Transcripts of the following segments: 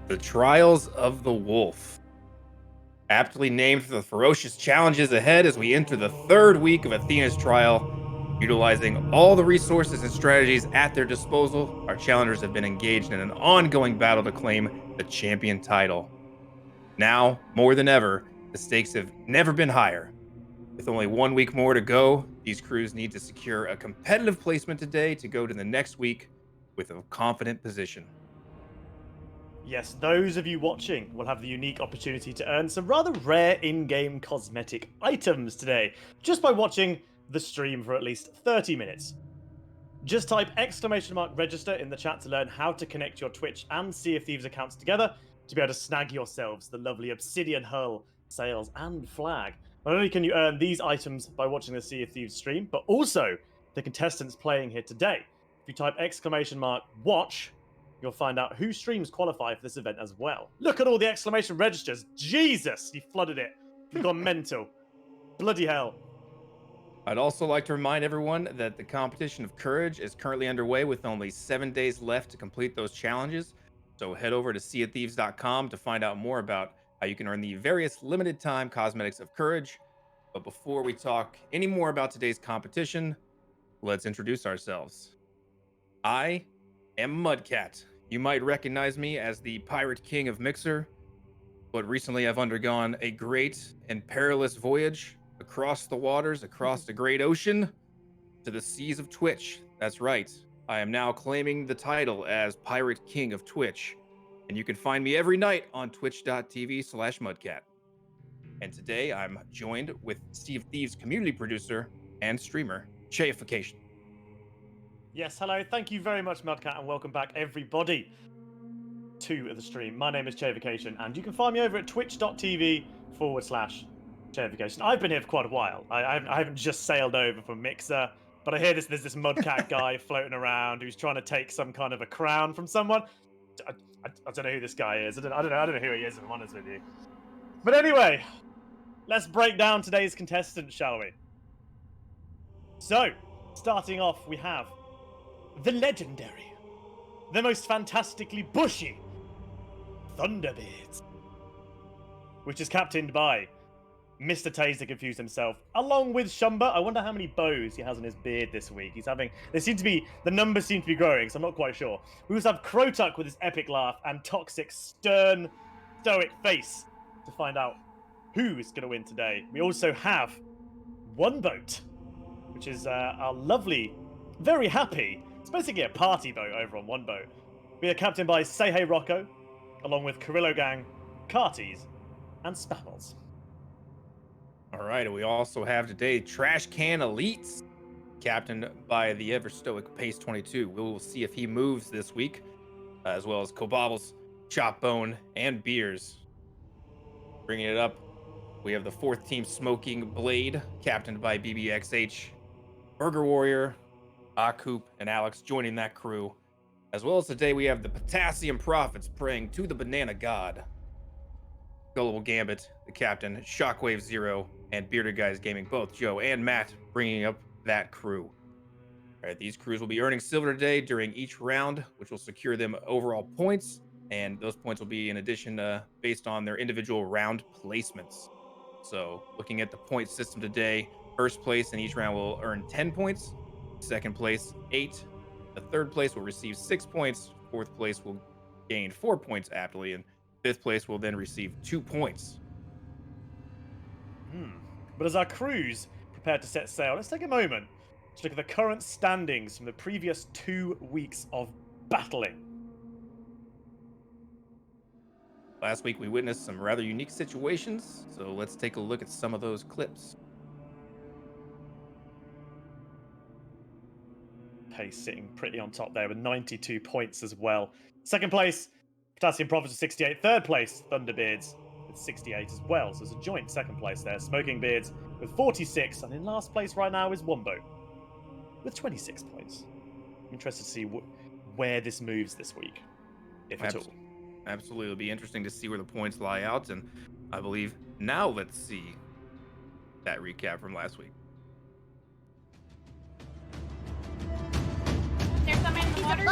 The Trials of the Wolf. Aptly named for the ferocious challenges ahead as we enter the third week of Athena's trial. Utilizing all the resources and strategies at their disposal, our challengers have been engaged in an ongoing battle to claim the champion title. Now, more than ever, the stakes have never been higher. With only 1 week more to go, these crews need to secure a competitive placement today to go to the next week with a confident position. Yes, those of you watching will have the unique opportunity to earn some rather rare in-game cosmetic items today, just by watching the stream for at least 30 minutes. Just type !register in the chat to learn how to connect your Twitch and Sea of Thieves accounts together to be able to snag yourselves the lovely obsidian hull, sails, and flag. Not only can you earn these items by watching the Sea of Thieves stream, but also the contestants playing here today. If you type !watch, you'll find out who streams qualify for this event as well. Look at all the exclamation registers. Jesus, you flooded it. You've gone mental. Bloody hell. I'd also like to remind everyone that the competition of courage is currently underway with only 7 days left to complete those challenges. So head over to seaofthieves.com to find out more about how you can earn the various limited time cosmetics of courage. But before we talk any more about today's competition, let's introduce ourselves. I am Mudcat. You might recognize me as the Pirate King of Mixer, but recently I've undergone a great and perilous voyage across the waters, across the great ocean, to the seas of Twitch. That's right. I am now claiming the title as Pirate King of Twitch, and you can find me every night on twitch.tv/mudcat. And today I'm joined with Sea of Thieves community producer and streamer, Chaification. Yes, hello. Thank you very much, Mudcat, and welcome back, everybody, to the stream. My name is Chaification, and you can find me over at twitch.tv/Chaification. I've been here for quite a while. I haven't just sailed over from Mixer, but I hear there's this Mudcat guy floating around who's trying to take some kind of a crown from someone. I don't know who this guy is. I don't know who he is, if I'm honest with you. But anyway, let's break down today's contestants, shall we? So, starting off, we have the legendary, the most fantastically bushy Thunderbeards, which is captained by Mr. Taser confused himself, along with Shumba. I wonder how many bows he has on his beard this week. The numbers seem to be growing, so I'm not quite sure. We also have Krotuk with his epic laugh and Toxic, stern, stoic face to find out who's going to win today. We also have One Boat, which is our lovely, very happy, it's basically a party boat over on One Boat. We are captained by Say Hey Rocco, along with Carillo Gang, Carties, and Spammels. All right, and we also have today Trash Can Elites, captained by the ever stoic Pace 22. We will see if he moves this week, as well as Cobobbles, Chopbone, and Beers. Bringing it up, we have the fourth team Smoking Blade, captained by BBXH, Burger Warrior, Akup, and Alex joining that crew. As well as today, we have the Potassium Prophets praying to the Banana God, Gullible Gambit, the captain, Shockwave Zero, and Bearded Guys Gaming, both Joe and Matt, bringing up that crew. All right, these crews will be earning silver today during each round, which will secure them overall points, and those points will be in addition based on their individual round placements. So, looking at the point system today, first place in each round will earn 10 points, second place 8, the third place will receive 6 points, fourth place will gain 4 points aptly, and fifth place will then receive 2 points. But as our crews prepare to set sail, let's take a moment to look at the current standings from the previous 2 weeks of battling. Last week we witnessed some rather unique situations, so let's take a look at some of those clips. Pace sitting pretty on top there with 92 points as well. Second place, Potassium Prophets with 68. Third place, Thunderbeards with 68 as well. So it's a joint second place there. Smoking Beards with 46. And in last place right now is One Boat with 26 points. I'm interested to see where this moves this week, if at all. Absolutely. It'll be interesting to see where the points lie out. And I believe now let's see that recap from last week. There's some in the water.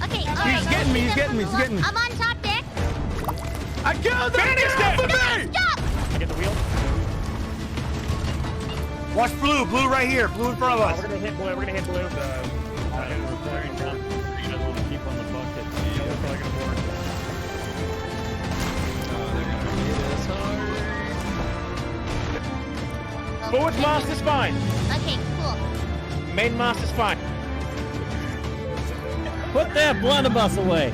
Okay, He's alright. getting me, I'm on top deck. I killed them! Finished Get off it! of me! I get the wheel. Watch blue. Blue right here. Blue in front of us. We're gonna hit blue. We're gonna hit blue. Forward mast is fine. Okay, cool. Main mast is fine. Put that blunderbuss away.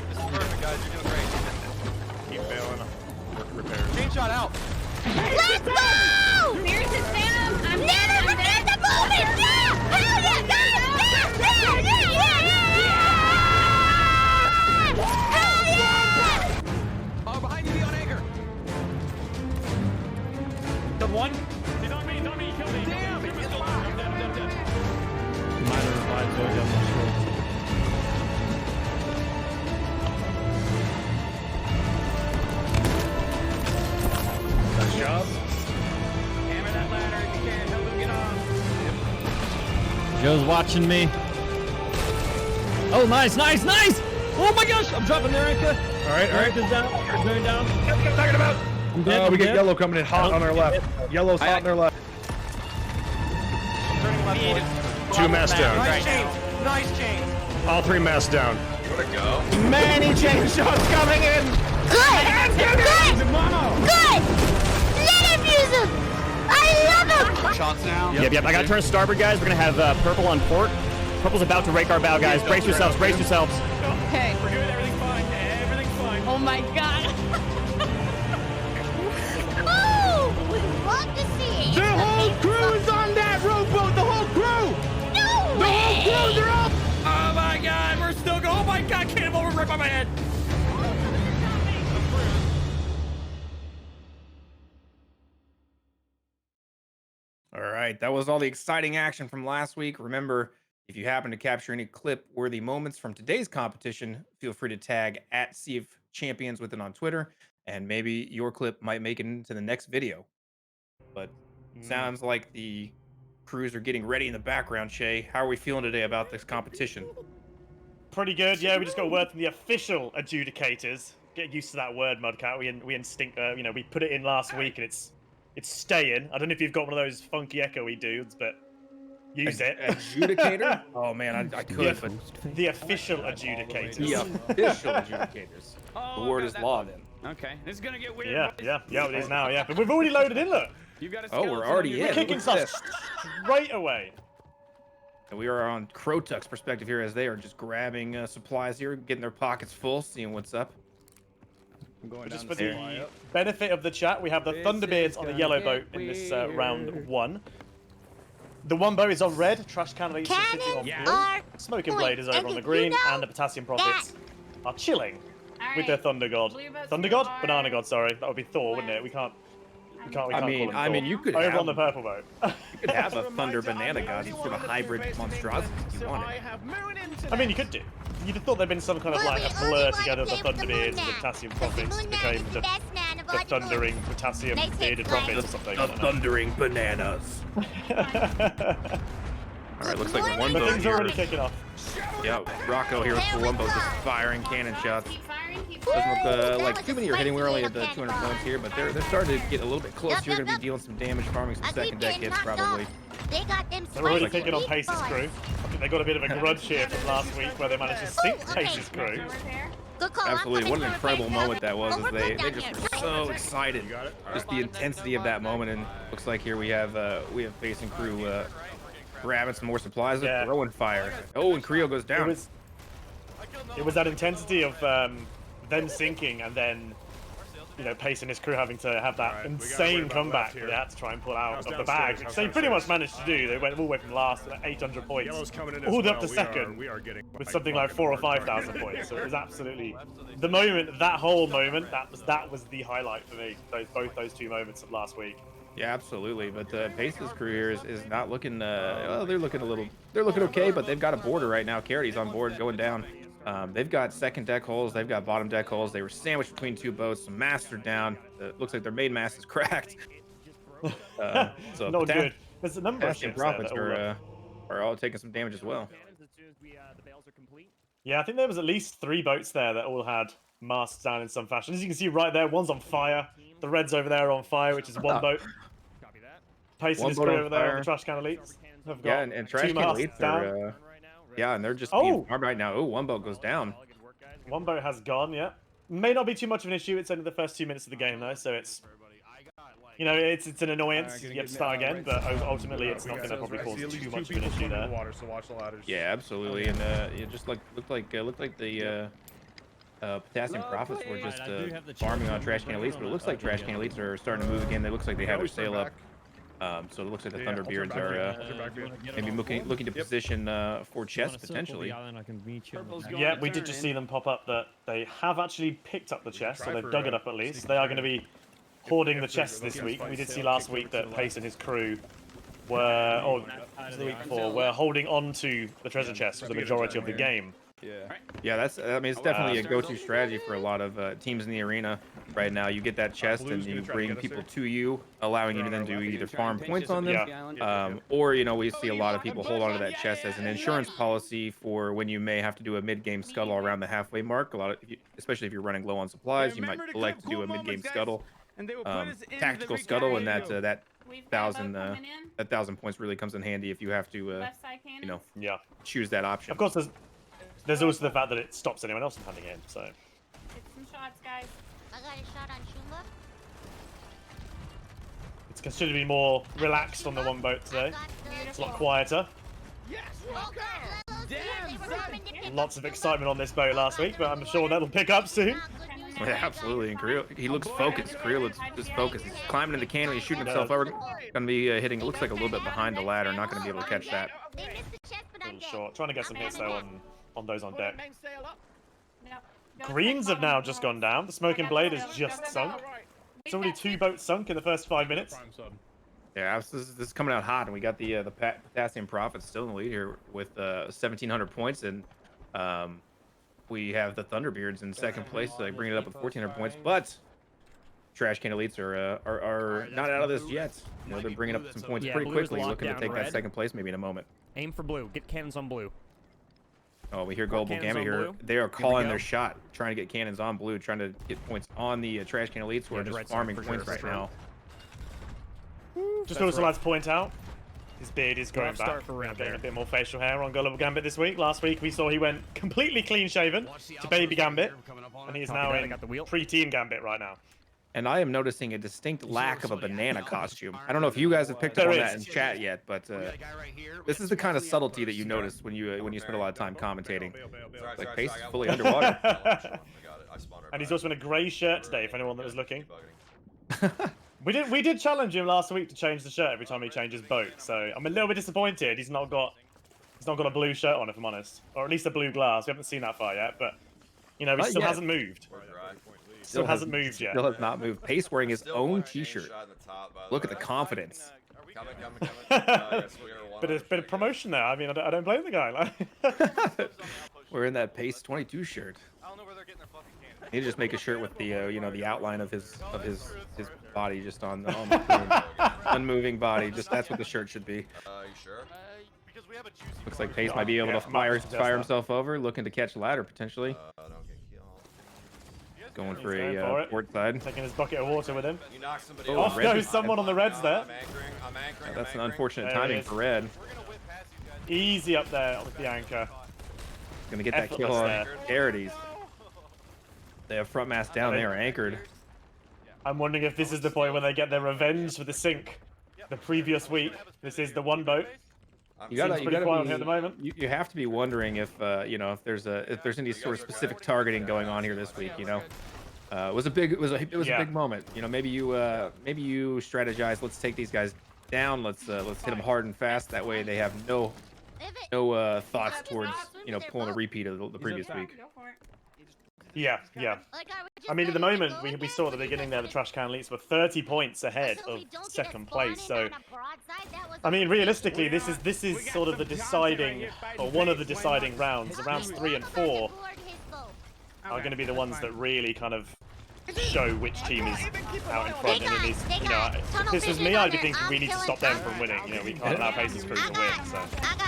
This is perfect, guys. You're doing great. Keep failing. Work repairs. Chain shot out. Let's go! Where's his Phantom? I'm No, dead. no, I'm we're dead. at the moment! Yeah! Hell yeah, guys! Yeah! Hell yeah! Oh, behind you, be on anchor. Killed one. He's on me. He's on me. He killed me. Damn, He's it's dead. alive. I'm dead. I'm dead. I'm dead. Minor revive going down my shoulder. Nice job. Hammer that ladder if you can. Help him get off. Joe's watching me. Oh, nice, nice, nice! Oh my gosh, I'm dropping their anchor. All right. All right. Anchor's down. Anchor's going down. What are you talking about? I'm dead. I'm We get dead. yellow coming in hot on our left. Yellow's hot on their left. Turning left forward. 2 masts down. Nice chains. Nice chains. All 3 masts down. Many chain shots coming in. Good! Good! Good! Let him use him! I love him! Shots down. Yep. I gotta turn starboard, guys. We're gonna have purple on port. Purple's about to rake our bow, guys. Brace yourselves. Brace yourselves. Okay. We're good. Everything's fine. Everything's fine. Oh my god. Oh! We love to see it! The whole crew is on that rowboat. The whole crew. No The way! whole crew. They're all. Oh my god, we're still going. Oh my god, cannonball right by my head. All right, that was all the exciting action from last week. Remember, if you happen to capture any clip-worthy moments from today's competition, feel free to tag at Sea of Champions with it on Twitter, and maybe your clip might make it into the next video. But sounds like the crews are getting ready in the background. Shay, how are we feeling today about this competition? Pretty good. Yeah, we just got a word from the official adjudicators. Get used to that word, Mudcat. We instinct. We put it in last week, and it's staying. I don't know if you've got one of those funky echoey dudes, but use it. Adjudicator? Oh man, I could, but The official adjudicators. the official adjudicators. The word is law then. Okay, this is gonna get weird. Yeah, boys. yeah, it is now. Yeah, but we've already loaded in. Look, You got a Oh, we're skeleton already on your in. we're right. kicking look at stuff straight away. And we are on Crotux perspective here as they are just grabbing supplies here, getting their pockets full, seeing what's up. I'm going Just down for the the stairs. benefit of the chat, we have the This Thunderbeards is on the gonna yellow get boat in this round weird. 1. The one boat is on red, Trash Can Elite is sitting on Cannons blue, are Smoking point. Blade is over And on the did green, you know and the Potassium Prophets are chilling All with their right. Thunder God. Blue boats Thunder here God? are- Banana God, sorry. That would be Thor, wouldn't it? We can't call him I mean, Thor. you could Over have, on the purple boat. you could have a Thunder Banana God, some sort of hybrid monstrosity if you wanted. I mean, you could do. You'd have thought there'd been some kind of Well, like we a only blur want together of the to play with the Thunderbeards and moon the now. Potassium Because the Prophets moon became man is the best man of all the the moons. Thundering Potassium Makes it Bearded fly. Prophets or something. The I don't know. Thundering Bananas. All right, looks like one But boat things are already here. kicking off. Yeah, Rocco here with Columbo just firing cannon shots. Keep firing. Keep Doesn't firing. look That like was too a many are hitting. We're only at spicy the 200 little points here, but they're starting to get a little bit closer. Yup, You're yup, going to be yup. dealing some damage, farming some I keep second deck getting hits knocked probably. off. They got them They're already spicy picking on meatballs. Pace's crew. I think they got a bit of a grudge here from last week where they managed to sink okay. Pace's crew. Over there. Good call. I'm Absolutely, coming what an for incredible repair. moment that was. Oh, we're As they good just down were here. so excited. Just the intensity of that moment, and looks like here we have Pace and crew grabbing some more supplies, Yeah. throwing fire. Oh, and Creo goes down. It was that intensity of them sinking and then Pace and his crew having to have that insane comeback that they had to try and pull out of the bag, which they pretty much managed to do. They went all the way from last at 800 points, all the way up to second, with something like 4,000 or 5,000 points. So it was absolutely the moment, that whole moment, that was the highlight for me. Both those two moments of last week. Yeah, absolutely. But Pace's crew here is not looking. Well, they're looking okay, but they've got a border right now. Carity's on board, going down. They've got second deck holes. They've got bottom deck holes. They were sandwiched between two boats. Some masts are down. It looks like their main mast is cracked. So Not good. There's a number of Potassium ships there Prophets that are all taking some damage as well. soon as the bales are complete. Yeah, I think there was at least 3 boats there that all had masts down in some fashion. As you can see right there, one's on fire. The reds over there are on fire, which is one boat. Copy that. Pacing One his boat crew on over there on the fire. trash can elites. Have Yeah, got and 2 trash can masts elites down. are, yeah, and they're just Oh! being farmed right now. Oh, one boat goes down. One boat has gone, yeah. May not be too much of an issue. It's only the first 2 minutes of the game, though, so it's... You know, it's an annoyance. You have to start again, but ultimately it's not going to probably cause too much of an issue there. Water, so watch the ladders. Yeah, absolutely. And it just looked like the potassium profits were just farming on trash can elites, but it looks like trash can elites are starting to move again. It looks like they have their sail up. So it looks like the Thunderbeards are maybe looking to position for chest potentially. Yeah, we did just see them pop up that they have actually picked up the chest, so they've dug it up at least. They are going to be hoarding the chests this week. We did see last week that Pace and his crew were, or was the week before, were holding on to the treasure chest for the majority of the game. Yeah, I mean, it's definitely a go-to strategy for a lot of teams in the arena right now. You get that chest and you bring people to you, allowing you to then do either farm points on them, or, you know, we see a lot of people hold on to that chest as an insurance policy for when you may have to do a mid-game scuttle around the halfway mark. A lot of, especially if you're running low on supplies, you might elect to do a mid-game scuttle, tactical scuttle, and that 1,000 points really comes in handy if you have to, you know, choose that option. Of course, there's also the fact that it stops anyone else from hunting in, so... Get some shots, guys. I got a shot on Shumba. It's considered to be more relaxed on the one boat today. It's a lot quieter. Lots of excitement on this boat last week, but I'm sure that'll pick up soon. Yeah, absolutely. And Creel, he looks focused. Creel looks just focused. He's climbing in the cannon. He's shooting himself over. Gonna be hitting. It looks like a little bit behind the ladder. Not gonna be able to catch that. A little short. Trying to get some hits though on those on deck. Greens have now just gone down. The smoking blade has just sunk. It's already 2 boats sunk in the first 5 minutes. Yeah, this is coming out hot, and we got the potassium profits still in the lead here with 1,700 points, and we have the Thunderbeards in second place, so they bring it up with 1,400 points. But Trash Can Elites are not out of this yet. You know, they're bringing up some points pretty quickly, looking to take that second place maybe in a moment. Aim for blue. Get cannons on blue. Oh, we hear Global Gamma here. They are calling their shot, trying to get cannons on blue, trying to get points on the Trash Can Elites, who are just farming points right now. Just also like to point out, his beard is growing back. Getting a bit more facial hair on Global Gambit this week. Last week we saw he went completely clean shaven to Baby Gambit, and he is now in pre-teen Gambit right now. And I am noticing a distinct lack of a banana costume. I don't know if you guys have picked up on that in chat yet, but this is the kind of subtlety that you notice when you spend a lot of time commentating. Like Pace is fully underwater. And he's also in a grey shirt today, for anyone that was looking. We did challenge him last week to change the shirt every time he changes boat, so I'm a little bit disappointed he's not got a blue shirt on, if I'm honest, or at least a blue glass. We haven't seen that far yet, but you know, he still hasn't moved. Still hasn't moved yet. Still has not moved. Pace wearing his own T-shirt. Look at the confidence. Bit of promotion there. I mean, I don't blame the guy. Wearing that Pace 22 shirt. He need to just make a shirt with the you know, the outline of his body just on the unmoving body. Just that's what the shirt should be. You sure? Looks like Pace might be able to fire himself over, looking to catch ladder potentially. Don't get killed. Going for a port side. Taking his bucket of water with him. You knock somebody Off goes someone on the reds there. I'm anchoring. That's an unfortunate timing for Red. Easy up there with the anchor. Gonna get that kill on Charities. They have front mast down. They are anchored. I'm wondering if this is the point where they get their revenge for the sink the previous week. This is the one boat. You gotta here at the moment. You have to be wondering if you know, if there's any sort of specific targeting going on here this week. You know, it was a big moment. You know, maybe you strategize. Let's take these guys down. Let's hit them hard and fast. That way they have no thoughts towards, you know, pulling a repeat of the previous week. Yeah. I mean, at the moment, we saw at the beginning there, the Trash Can Elites were 30 points ahead of second place. So, I mean, realistically, this is sort of the deciding, or one of the deciding rounds. The rounds 3 and 4 are going to be the ones that really kind of show which team is out in front. And it is, They you know, got if tunnel this was vision me, I'd be under- thinking we I'm need to killing stop them tunnel. from winning. You know, we can't allow Pacers Crew to win. So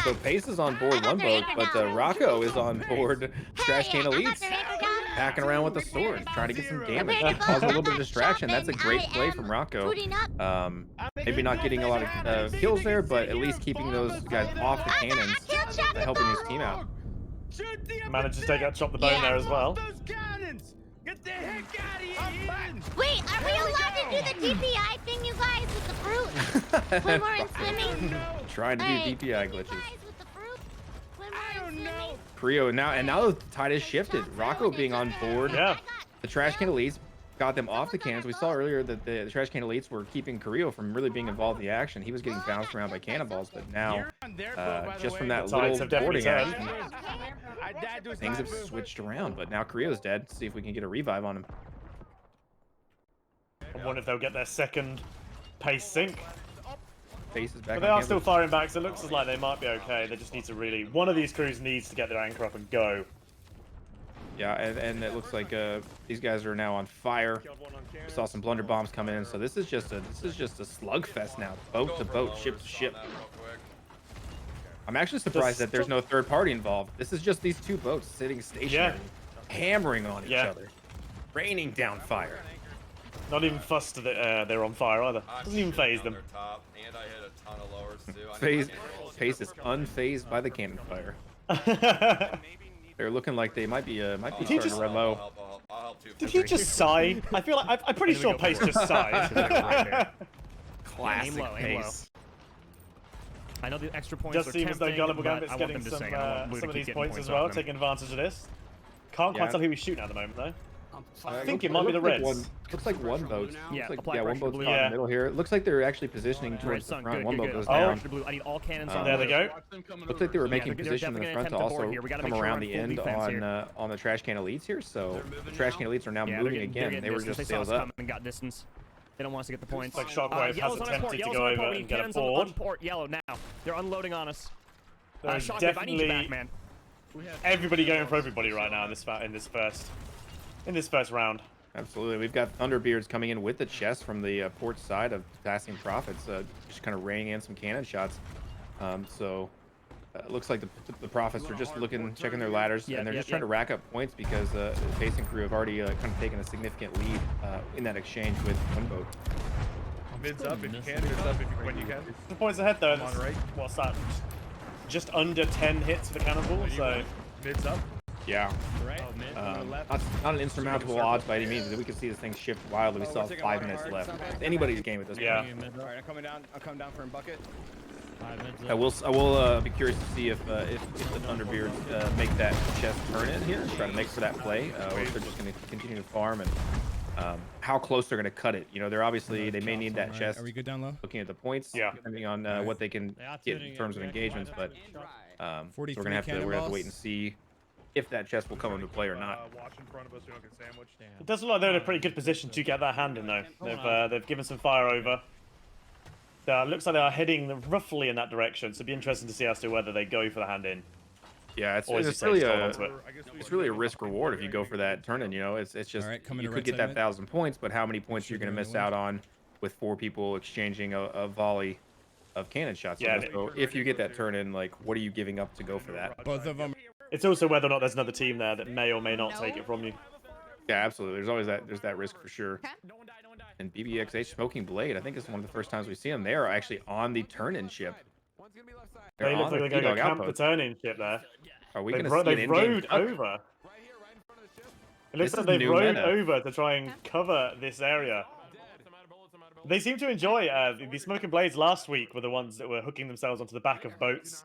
So Pace is on board one boat, but Rocco is on board Trash Can Elites, packing around with the sword, trying to get some damage, cause a little bit of distraction. That's a great play from Rocco. Maybe not getting a lot of kills there, but at least keeping those guys off the cannons, helping his team out. managed to take out Chop the Bone there as well. Get the heck out of here! Wait, are we allowed to do the DPI thing, you guys, with the fruit? Swimmer and swimming? Trying to do Hey, DPI you glitches. guys with the fruit? Swimmer and swimming? Creo now the tide has shifted. Rocco being on board. Yeah. The Trash Can Elites got them off the cannons. We saw earlier that the Trash Can Elites were keeping Creo from really being involved in the action. He was getting bounced around by cannonballs, but now just from that The tides little have definitely boarding turned. action, things have switched around. But now Creo's dead. See if we can get a revive on him. I wonder if they'll get their second pace sync. Face is back. But they on are campus. still firing back, so it looks like they might be okay. They just need to really... One of these crews needs to get their anchor up and go. Yeah, and it looks like these guys are now on fire. We saw some blunder bombs come in, so this is just a slugfest now, boat to boat, ship to ship. I'm actually surprised that there's no third party involved. This is just these two boats sitting stationary, hammering on each other, raining down fire. Not even fussed that they're on fire either. Doesn't even phase them. Pace is unfazed by the cannon fire. They're looking like they might be starting to run low. Did he just sigh? I feel like I'm pretty sure Pace just sighed. Classic Aim low, aim Pace. I know the extra points Does are seem as though tempting, Gullible but Gambit's I want getting them to some sing. I want Blue to of keep these getting points as points well, off them. taking advantage of this. Can't quite Yeah. tell who he's shooting at the moment though. I It think looks- it might be the looks like Reds. looks like one boat. Yeah, Looks like, apply one pressure boat's blue. caught in Yeah. the middle here. It looks like they're actually positioning Red towards the sun, front. good, One good, boat good. goes Apply down. pressure blue. I need all cannons on There blue. they go. Looks like they were Yeah, making they're position in the definitely front to gonna attempt the board also here. We gotta come make sure around we're the in full end defense here. on the Trash Can Elites here. So the Trash Can Elites are now Yeah, moving they're again. getting They were distance. just They saw us sailed up. coming and got distance. They don't want us to get the points. Looks like Shockwave has Yellow's on our port, attempted to Yellow's go on our over port. We and need get a cannons on board. port. Yellow now. They're unloading on us. There's Shockwave, I need you definitely back, man. everybody going for everybody right now in this first round. Absolutely. We've got Thunderbeards coming in with the chest from the port side of Passing Prophets, just kind of raining in some cannon shots. So it looks like the Prophets are just checking their ladders, and they're just trying to rack up points because the Facing Crew have already kind of taken a significant lead in that exchange with one boat. Mids up if you can, mids up when you can. 2 points ahead though. Come on, right. What's that? Just under 10 hits for the cannonball. So Mids up. Yeah. Right. Not an insurmountable odds by any means. We can see this thing shift wildly. We still have 5 minutes left. It's anybody's game at this point. yeah. All right, I'm coming down. I'll come down for a bucket. I will be curious to see if the Thunderbeards make that chest turn in here, try to make for that play, or if they're just going to continue to farm and how close they're going to cut it. You know, they're obviously they may need that chest. Are we good down low? Looking at the points, Yeah. depending on what they can get in terms of engagements, but so we're gonna have to wait and see if that chest will come into play or not. Watch in front of us, we don't get sandwiched. It does look like they're in a pretty good position to get that hand in though. They've given some fire over. Looks like they are heading roughly in that direction, so it'd be interesting to see as to whether they go for the hand in. Yeah, Or is it's it really safe to hold a onto it? it's really a risk reward if you go for that turn in. You know, it's just All right, coming you to could right get side that of it. 1,000 points, but how many points you're going to miss out on with 4 people exchanging a volley of cannon shots? Yeah. So if you get that turn in, like, what are you giving up to go for that? Both of them. It's also whether or not there's another team there that may or may not take it from you. Yeah, absolutely. There's always that risk for sure. And BBXH Smoking Blade, I think it's one of the first times we see them. They are actually on the turn-in ship. They look on like the they're going to P-Dog camp the outpost. turn-in ship there. Are we They've, going to see an they've in-game rowed tuck? over. It looks This like is they've new rowed meta. over to try and cover this area. They seem to enjoy the Smoking Blades last week were the ones that were hooking themselves onto the back of boats,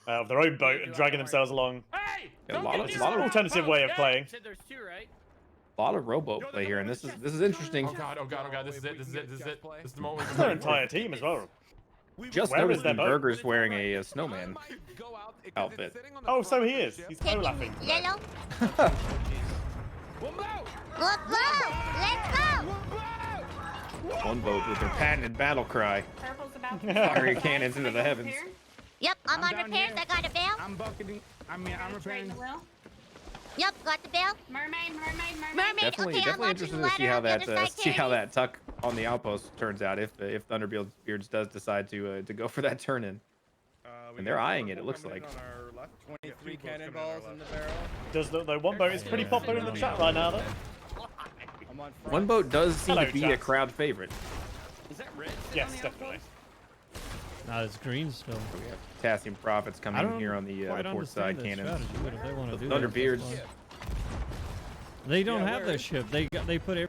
of their own boat, and dragging themselves along. Yeah, a lot It's an alternative way of playing. lot of rowboat play here, and this is interesting. Oh god, this is it. This is the moment. It's their entire team as well. Just Where is noticed their that boat? Burger's wearing a snowman outfit. Oh, so he is. He's Taking laughing. yellow. We'll blow. Let's go. One boat with their patented battle cry, Purple's about firing cannons into the heavens. Yep, I'm on down repairs. here. I got a bail. I'm bucketing. I'm repairing. Yep, got the bell. Mermaid, mermaid, mermaid. Mermaid. Definitely, Okay, I'm definitely launching interested the to see ladder how on the that other side, see how Kennedy. that tuck on the outpost turns out if Thunderbeards does decide to go for that turn in. And they're eyeing it. It looks like. On our left. 23 cannonballs in the barrel. Does look though. One boat is pretty popular in the chat right now, though. I'm on front. One boat does seem Hello, to be a chat. crowd favorite. Is that red? Yes, definitely. Nah, it's green still. We have Potassium Profits I coming in don't here on the quite port side understand their cannons. strategy, but if they want to The do that, Thunderbeards. that's fine. They don't have their ship. They put everything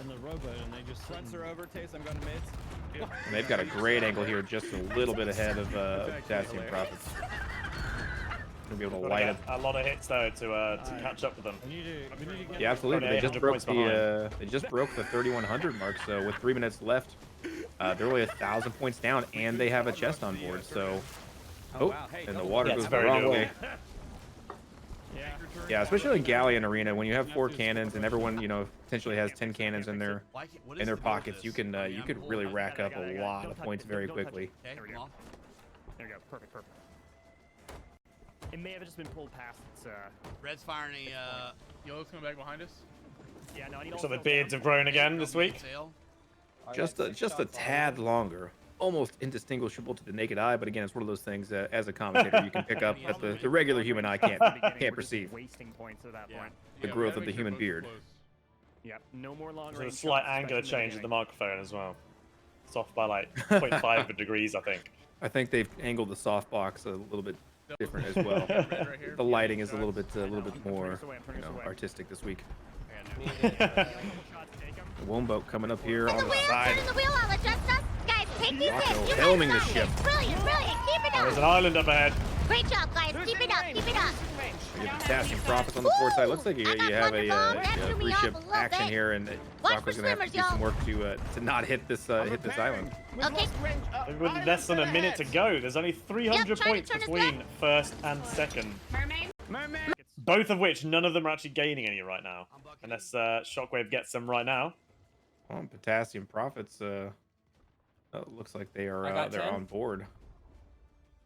in the rowboat and they just Fronts are over. Taste. I'm going to mids. And they've got a great angle here, just a little bit ahead of Potassium Profits. Gonna be able to Gotta light get up. a lot of hits though to catch up with them. We need to get Yeah, absolutely. They just 800 broke points they just broke the 3100 mark. So with 3 minutes left, they're only 1,000 points down, and they have a chest on board. So, wow. Hey, and the double water Yeah, goes it's the very wrong doable. way. Yeah, especially in Galleon Arena, when you have 4 cannons and everyone, potentially has 10 cannons in their pockets, you can really rack up a lot of points very quickly. There we go. There we go. Perfect, perfect. It may have just been pulled past. It's Red's firing a Yellow's coming back behind us. yeah. No, I need all So the sails beards down. have grown again this week. sail. Just a tad longer, almost indistinguishable to the naked eye. But again, it's one of those things as a commentator you can pick up that the regular human eye can't We're just perceive. wasting points at that point. The growth of the human beard. Yep. No more long There's a range. slight shots, angular especially in change the of the beginning. microphone as well. It's off by like 0.5 degrees, I think. I think they've angled the softbox a little bit different as well. The lighting is a little bit more artistic this week. The Womboat coming up here Turn on the the wheel, side. turn the wheel, I'll adjust us. Guys, take these Rocco hits. You guys helming the got ship. this. Brilliant, brilliant. Keep it There's an up. island up ahead. Great job, guys. Keep it up, keep it up. You have Potassium Profits on the port side. Looks like you have a three ship action here, and Watch Rocco's for gonna have to swimmers, do some y'all. work to not hit this island. Okay. With less than a minute to go, there's only 300 Yep, trying to points turn us between first and second. Mermaid. Both of which, none of them are actually gaining any right now. Unless Shockwave gets them right now. Well, Potassium Profits looks like they're on board.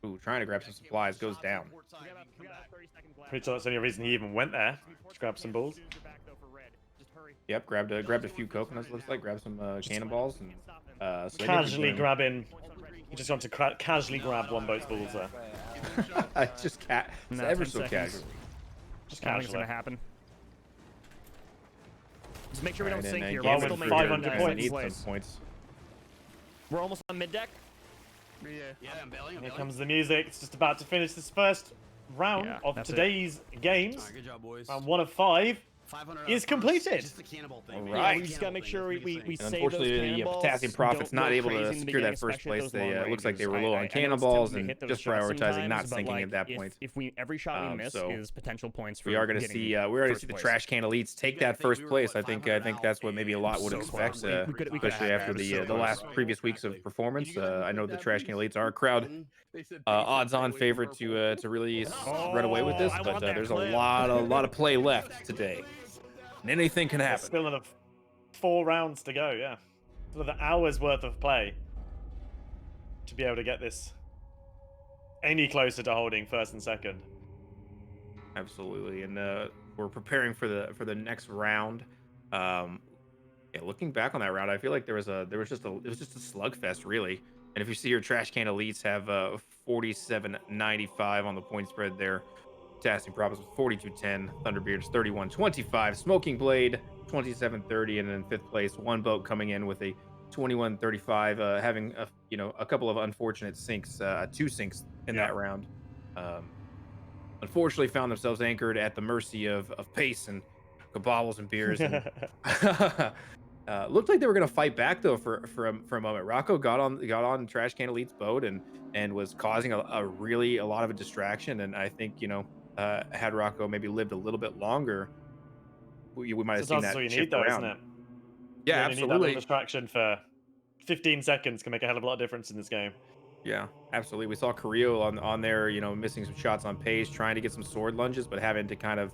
Ooh, trying to grab some supplies goes down. We got about 30 seconds left. Pretty sure that's the only reason he even went there. To grab some balls. Dudes are back, though, for red. Just hurry. Yep, grabbed a few coconuts. Looks like grabbed some cannonballs and so they get Casually some- grabbing. He just wants to casually grab one boat's balls there. just it's No, ever 10 so seconds. casually. Just I don't think it's casually. gonna happen. Just make sure we don't Right, sink and here. then We'll Game still with make 500 it. points. Need Place. some points. We're almost on mid deck. Yeah, I'm bailing. Here comes the music. It's just about to finish this first round Yeah, of that's it. today's games. Alright, good job, boys. Round 1 of 5 500 is completed. Just the cannibal thing. All man. right. We just gotta make sure we And save those unfortunately, the cannonballs. Potassium Profits Don't not go able crazy to in the secure that beginning, first especially place. at those long They looks like they were ranges. low I on know it's cannonballs tempting to and hit those just shots prioritizing sometimes, not but, sinking like, at that if- point. If we every shot we miss so is potential points for We are going to getting see we're going to first see the place. Trash Can Elites take that first place. I think that's what maybe a lot would So expect, close. We could especially have after had the so the last close. previous weeks of performance. I know the Trash Can Elites are a crowd odds-on favorite to really run away with this, I but want that there's a clip. lot of play left today, and anything can There's happen. still another 4 rounds to go, yeah. Another hour's worth of play to be able to get this any closer to holding first and second. Absolutely, and we're preparing for the next round. Yeah, looking back on that round, I feel like it was just a slugfest, really. And if you see your Trash Can Elites have 47.95 on the point spread there. Potassium Profits with 42.10, Thunderbeards 31.25, Smoking Blade 27.30, and then fifth place, One Boat coming in with a 21.35, having a couple of unfortunate sinks, 2 sinks in that round. Unfortunately, found themselves anchored at the mercy of pace and kabobbles and beers. And looked like they were going to fight back though for a moment. Rocco got on Trash Can Elite's boat and was causing a lot of a distraction. And I think had Rocco maybe lived a little bit longer, we might have seen Sometimes that that's all you shift need, though, around. isn't it? Yeah, You only need that little absolutely. distraction for 15 seconds can make a hell of a lot of difference in this game. Yeah, absolutely. We saw Carrillo on there, missing some shots on pace, trying to get some sword lunges, but having to kind of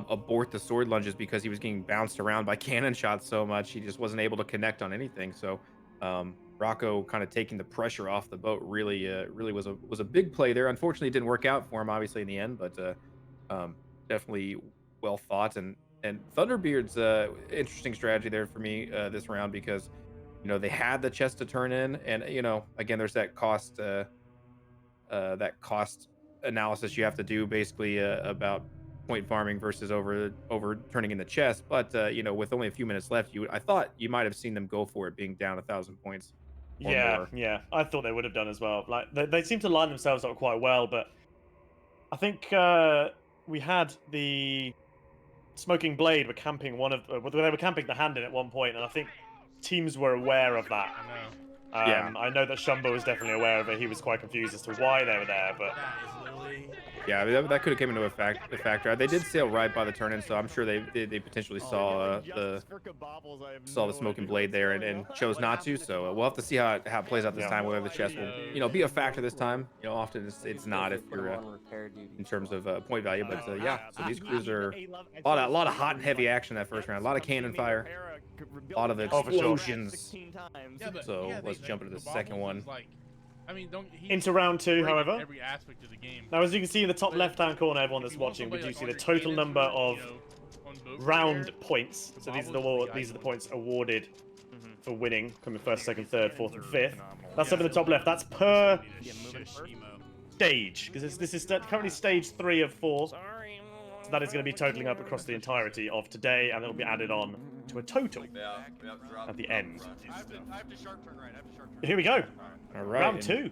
abort the sword lunges because he was getting bounced around by cannon shots so much. He just wasn't able to connect on anything. So Rocco kind of taking the pressure off the boat really was a big play there. Unfortunately, it didn't work out for him, obviously, in the end, but definitely well fought, and Thunderbeard's interesting strategy there for me this round because they had the chest to turn in, and again there's that cost analysis you have to do basically about point farming versus over turning in the chest. But with only a few minutes left, I thought you might have seen them go for it, being down 1,000 points or Yeah, more. yeah. I thought they would have done as well. Like they seem to line themselves up quite well, but I think we had the Smoking Blade were camping they were camping the hand in at one point, and I think teams were aware of that. I know. Yeah. I know that Shumbo was definitely aware of it. He was quite confused as to why they were there, but That is literally. Yeah, I mean, that could have came into a factor. They did sail right by the turn-in, so I'm sure they potentially saw the smoking blade there and chose not to. So we'll have to see how it plays out this time. Whether the chest will be a factor this time. Often it's not if you're in terms of point value. But yeah, so these crews are a lot of hot and heavy action that first round. A lot of cannon fire, a lot of explosions. So let's jump into the second one. I mean, into round two, however. Every aspect of the game. Now, as you can see in the top left-hand corner, everyone that's watching, we do see the total number of round points. So these are the points awarded for winning, coming first, second, third, fourth, and fifth. That's up in the top left. That's per stage, because this is currently stage 3 of 4. So that is going to be totaling up across the entirety of today, and it will be added on to a total at the end. Here we go. All right. Round 2.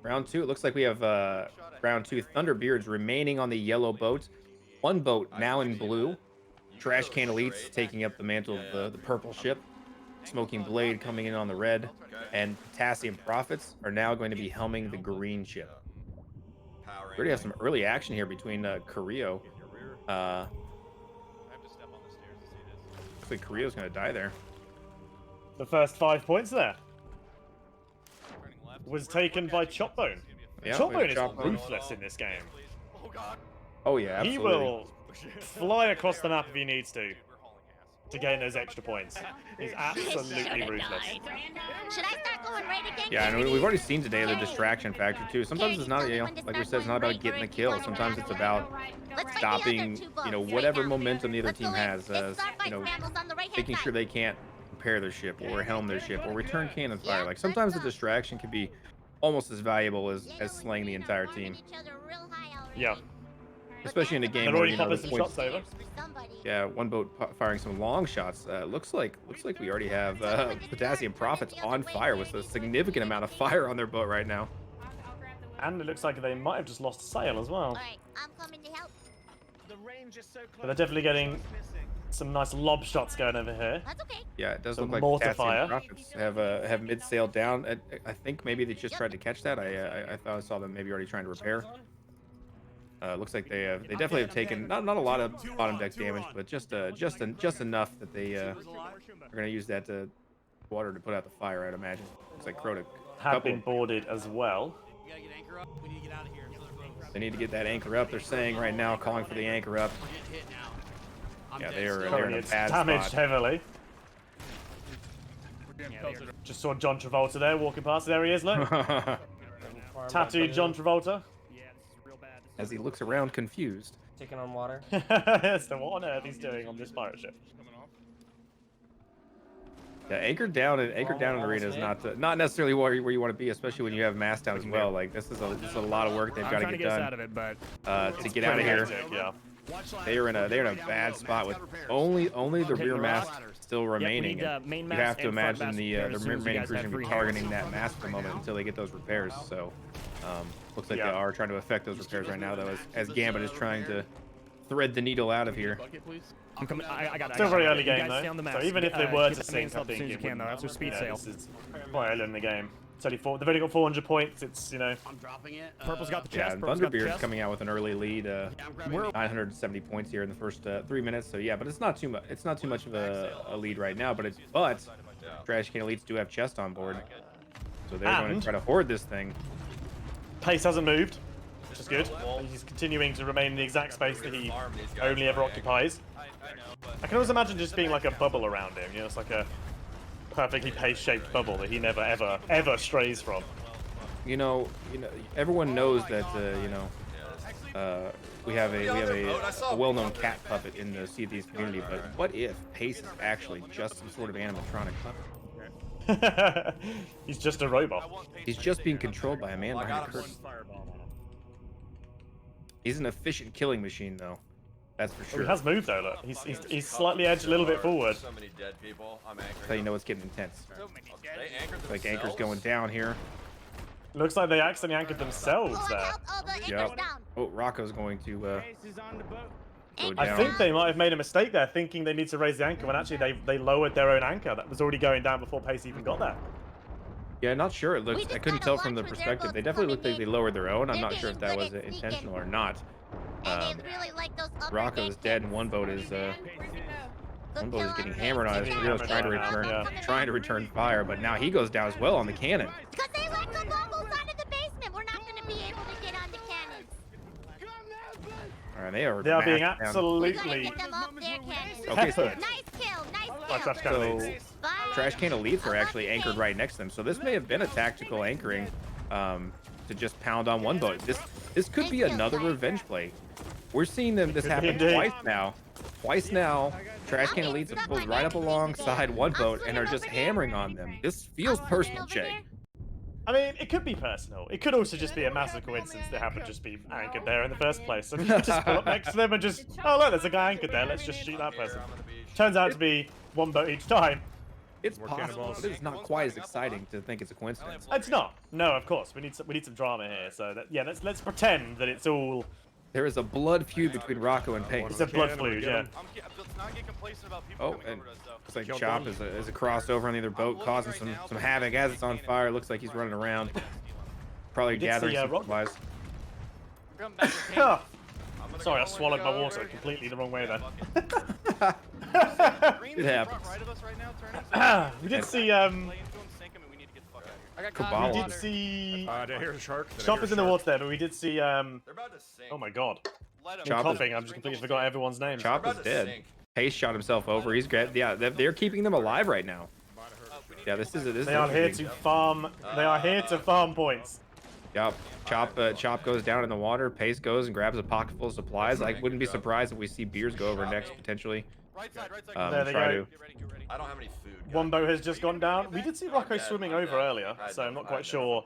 Round 2. It looks like we have round 2 Thunderbeards remaining on the yellow boat. One boat now in blue. Trash Can Elites taking up the mantle of the purple ship. Smoking Blade coming in on the red. And Potassium Prophets are now going to be helming the green ship. We already have some early action here between Carrillo. Looks like Carrillo's going to die there. The first 5 points there was taken by Chopbone. Yeah, Chopbone is Chopbone. ruthless in this game. Oh yeah, absolutely. He will fly across the map if he needs to gain those extra points. He's absolutely ruthless. Should I start going right again? Yeah, and we've already seen today the distraction factor too. Sometimes it's not, like we said, it's not about getting the kill. Sometimes it's about stopping, whatever momentum the other team has. Making sure they can't repair their ship or helm their ship or return cannon fire. Like sometimes the distraction can be almost as valuable as slaying the entire team. Yeah. Especially in a game They're where already popping the some points. shots over. Yeah, one boat firing some long shots. Looks like we already have Potassium Prophets on fire with a significant amount of fire on their boat right now. And it looks like they might have just lost a sail as well. Alright, I'm coming to help. The range is so close. But they're definitely getting some nice lob shots going over here. That's okay. Yeah, it does Some look like mortar Potassium fire. Prophets have mid sail down. I think maybe they just tried to catch that. I thought I saw them maybe already trying to repair. Looks like they definitely have taken not a lot of bottom deck damage, but just enough that they are gonna use that water to put out the fire. I'd imagine. Looks like Crota Have been boarded as well. We gotta get anchor up. We need to get out of here. They need to get that anchor up. They're saying right now, calling for the anchor up. We're getting hit now. I'm Yeah, dead they're still. in Currently a it's bad damaged spot. heavily. We're getting pelted. Just saw John Travolta there walking past. There he is, look. Tattooed John Travolta. Yeah, this is real bad. As he looks around confused. Taking on water. So what on earth he's doing on this pirate ship? Yeah, anchored down in arena is not necessarily where you want to be, especially when you have mass down as well. Like this is a lot of work they've got to I'm trying to get get us done out of it, but to get out of here. Hectic, yeah. They're in a bad spot with only the rear mast still remaining. need, And main you mast have to and front imagine mast the repairs as soon as you remaining guys crews have gonna be free targeting hands. that mast for a moment until they get those repairs. So looks like Yeah. they are trying to affect those repairs right now, though, as Gambit is trying to thread the needle out of here. Bucket, please. I'm coming. I got it. Still I got very it. early You game guys though. stay on the So mast. even if they were Keep to the main sink, I stuff as think soon as you it can, though. wouldn't- That's with speed yeah, sail. this is quite early in the game. It's only they've only got 400 points. It's I'm dropping it. Purple's got the Yeah, chest. and Purple's got the Thunderbeard's chest. coming out with an early lead. I'm grabbing We're- it. 970 points here in the first 3 minutes. So yeah, but it's not too much. It's not too much of a lead right now. But Trash Can Elites do have chest on board, so they're going And- to try to hoard this thing. pace hasn't moved, which is good. He's continuing to remain in the exact space that he only ever occupies. I can always imagine just being like a bubble around him. It's like a perfectly pace-shaped bubble that he never ever strays from. Everyone knows that we have a well-known cat puppet in the Sea of Thieves community, but what if Pace is actually just some sort of animatronic puppet? He's just a robot. He's just being controlled by a man behind a curtain. He's an efficient killing machine, though. That's for Oh, sure. he has moved though. Look, he's slightly edged a little bit forward. So many dead people. I'm That's anchoring. how you know it's getting intense. They anchored Like anchor's themselves? going down here. Looks like they accidentally anchored themselves Oh, there. help. Oh, the anchor's Yep. down. Oh, Rocco's going to go I down. think they might have made a mistake there, thinking they need to raise the anchor when actually they lowered their own anchor that was already going down before Pace even got there. Yeah, not sure. It looks. just I couldn't gotta tell from the watch when their perspective. They boats definitely looked coming like they in. lowered their own. I'm They're not sure if getting that was good at sneaking. intentional or not. And they really like those upper Rocco's deck dead, kids. and one boat is Go one boat kill is getting 'em, hammered on his Pace. wheels, trying to Yeah. return fire. But now he goes down as well on the cannon. Because they let the bubbles out of the basement. We're not going to be able to get on the cannons. All right, they are. They are being mashed down. We got to absolutely get them off their cannons. Okay, so peppered. Nice kill. Nice by kill. Trash Can So, Elites. Bye. Trash Can Elites are actually anchored right next to them. So this may have been a tactical anchoring to just pound on one boat. This could be another revenge play. We're seeing them. This could be happen indeed. twice now. Twice now. Trash Can Elites have pulled right up alongside one boat and are just hammering on them. This feels personal, Jay. I mean, it could be personal. It could also just be a massive coincidence they happen to just be anchored there in the first place. And you just pull up next to them and just, oh look, there's a guy anchored there. Let's just shoot that person. Turns out to be one boat each time. It's possible, but it's not quite as exciting to think it's a coincidence. It's not. No, of course. We need some drama here. So that, yeah, let's pretend that it's all. There is a blood feud between Rocco and Pace. It's a blood feud. Yeah. Let's not get complacent about people Oh, coming and over to us, though. looks like Chop is a crossover on the other boat, causing some havoc as it's on fire. Looks like he's running around, probably did gathering see, some Rock- supplies. Come back to camp. Ah, I'm gonna sorry, I go in swallowed the my car water and- completely the wrong way Yeah, then. fuck it. Green's It in the happens. front right of us right now, turning, so We did see lay into him, sink him, and we need to get the fuck out of here. Cabal. we did see. Did I hear a shark? Chop is in the water there, but we did see. They're about to sink. Oh my god. Let 'em- I'm Chop is- coughing. I'm just completely forgot everyone's names. Chop They're is about to dead. sink. Pace shot himself over. He's great. Yeah, they're keeping them alive right now. Yeah, this is They are here to farm. They are here to farm points. Yep. Chop goes down in the water. Pace goes and grabs a pocket full of supplies. I wouldn't be surprised if we see Beers go over next potentially. Right side, right side. There they Try go. to. Get ready, get ready. I don't have any food. One boat has just gone down. We did see Rocco swimming over earlier, so I'm not quite sure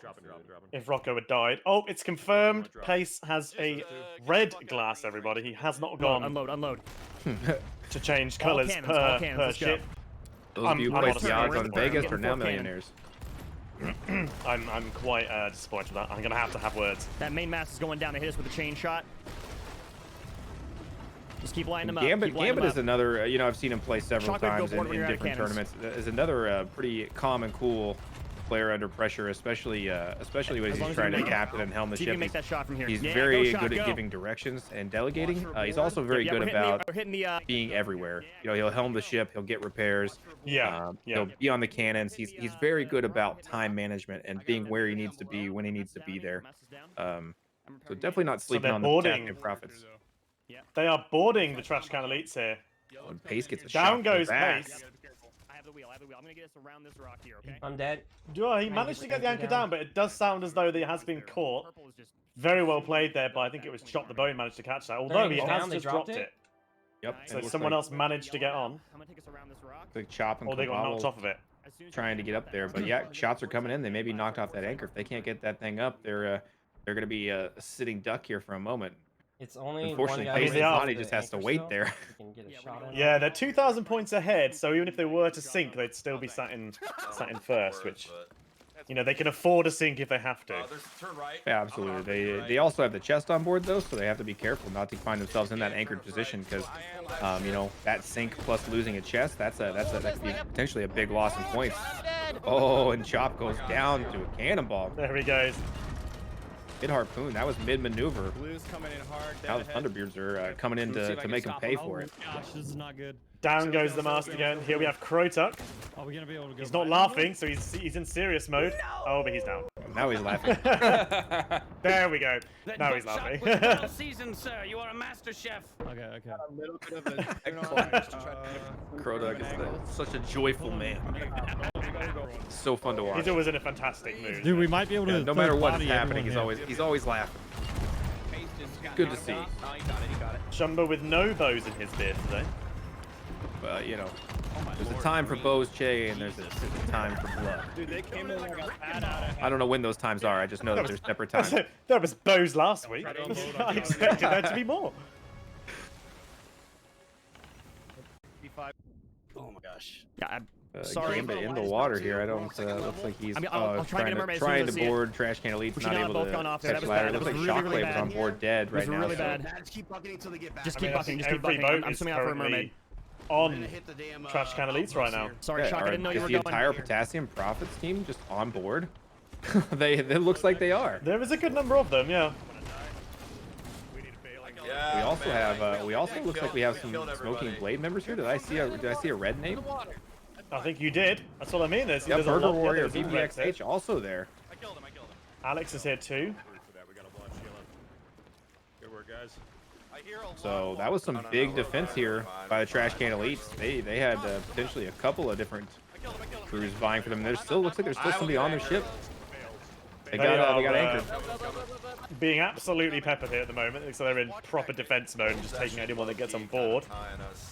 if Rocco had died. Oh, it's confirmed. Pace has a red glass, everybody. He has not gone Unload. to change All colours cannons, per, all cannons, per let's go. ship. Those I'm of you who honestly placed the odds really on Vegas getting are now full cannon. millionaires. I'm quite disappointed with that. I'm gonna have words. That main mast is going down to hit us with a chain shot. Just keep lining them up. Gambit, keep lining Gambit them is up. another, I've seen him play several Chocolate, go times board when in you're out of different cannons. tournaments. Is another pretty calm and cool player under pressure, especially when As he's long as trying you to make it. captain and helm the See if you ship. make that shot from here. He's Yeah, very go shot, good at go. giving directions and delegating. He's also very Yeah, good we're hitting about we're hitting the being everywhere. He'll helm the ship, he'll get repairs. Yeah, yeah. He'll be on the cannons. He's very good about time management and being where he needs to be when he needs to be there. So definitely not sleeping they're on the boarding. captain profits. They are boarding the trash can elites here. When Pace gets a Down shot from the goes back. Pace. I have the wheel. I'm gonna get us around this rock here, okay? I'm dead. Yeah, he managed to get the anchor down, but it does sound as though he has been caught. Purple is just Very well played there, but I think it was Chop the Bone managed to catch that. Although he They're has down, they just dropped dropped it? it. Yep. So it looks someone like else managed to get on, I'm gonna take us around this rock. the Chop and or they got knocked Cabal off of it. As soon as you trying to get up there. But yeah, shots are coming in. They may be knocked off that anchor. If they can't get that thing up, they're going to be a sitting duck here for a moment. It's only Unfortunately, one guy Pace's They are. body just has to wait there. He can get a Yeah, shot in. Yeah, they're 2,000 points ahead, so even if they were to sink, they'd still be sat in first, which, you know, they can afford to sink if they have to. There's turn right. Yeah, absolutely. They also have the chest on board though, so they have to be careful not to find themselves in that anchored position because, that sink plus losing a chest, that could be potentially a big loss in points. Oh, and Chop goes down to a cannonball. There he goes. Mid harpoon. That was mid maneuver. Blue's coming in hard. Now dead the ahead. Thunderbeards are coming in to make them pay for it. Gosh, this is not good. Down goes the mast again. Here we have Krotuk. Are we gonna be able to go? He's not laughing, so he's in serious mode. Oh, but he's down. Now he's laughing. There we go. Now he's laughing. seasoned, sir. You are a master chef. Okay, okay. A little bit of a Krotuk is such a joyful man. So fun to watch. He's always in a fantastic mood. Dude, we might be able to. Yeah, no matter what is third-party happening, everyone he's always laughing. good to see. Oh, he got it. He got it. Shumba with no bows in his beard today. But you know, there's a time for bows, Che, and there's a time for blood. Dude, they came in like a bat out of I don't know when those times are. I just know that there's separate times. There was bows last week. I expected there to be more. Oh my gosh. Sorry, Gambit in the water here. I don't. Looks like he's I mean, I'll try and get a mermaid as soon trying as I to see it. board Trash Can Elite's We not should not able both to gone off there. catch That was ladder. bad. Looks like That was really, really Shockwave is on bad. board dead It was right now. really so- bad. Just keep bucking until they get back. Just keep bucking. Just keep Every bucking. boat I'm is swimming out for a currently mermaid. on Trash Can Elites right now. Sorry, Yeah, Shock. I didn't know you is were the going. entire Potassium Profits team just on board? It looks like they are. There is a good number of them, yeah. We also have. We also looks like we have some Smoking Blade members here. Did I see a red name? I think you did. That's what I mean. There's, Yeah, there's a Burger lot- yeah, Warrior there's a red there. BBXH also there. Alex is here too. Good work, guys. So that was some big defense here by the Trash Can Elites. They had potentially a couple of different crews vying for them. There still looks like there's still somebody on their ship. They got anchored. Being absolutely peppered here at the moment, so they're in proper defense mode and just taking anyone that gets on board.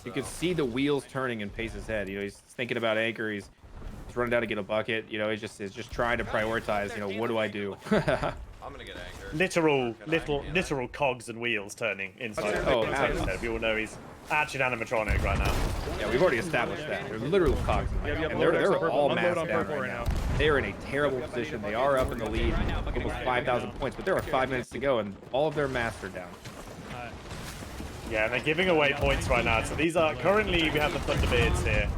You could see the wheels turning in Pace's head. You know, he's thinking about anchor. He's running down to get a bucket. You know, he's just trying to prioritize. You know, what do I do? I'm gonna get anchored. Literal cogs and wheels turning inside. Oh, Pace's absolutely. head. We all know he's actually an animatronic right now. Yeah, we've already established that. They're literal cogs, and they're all massed down right now. They are in a terrible position. They are up in the lead, almost 5,000 points, but there are 5 minutes to go, and all of their masts are down. Yeah, and they're giving away points right now. So these are currently we have the Thunderbeards here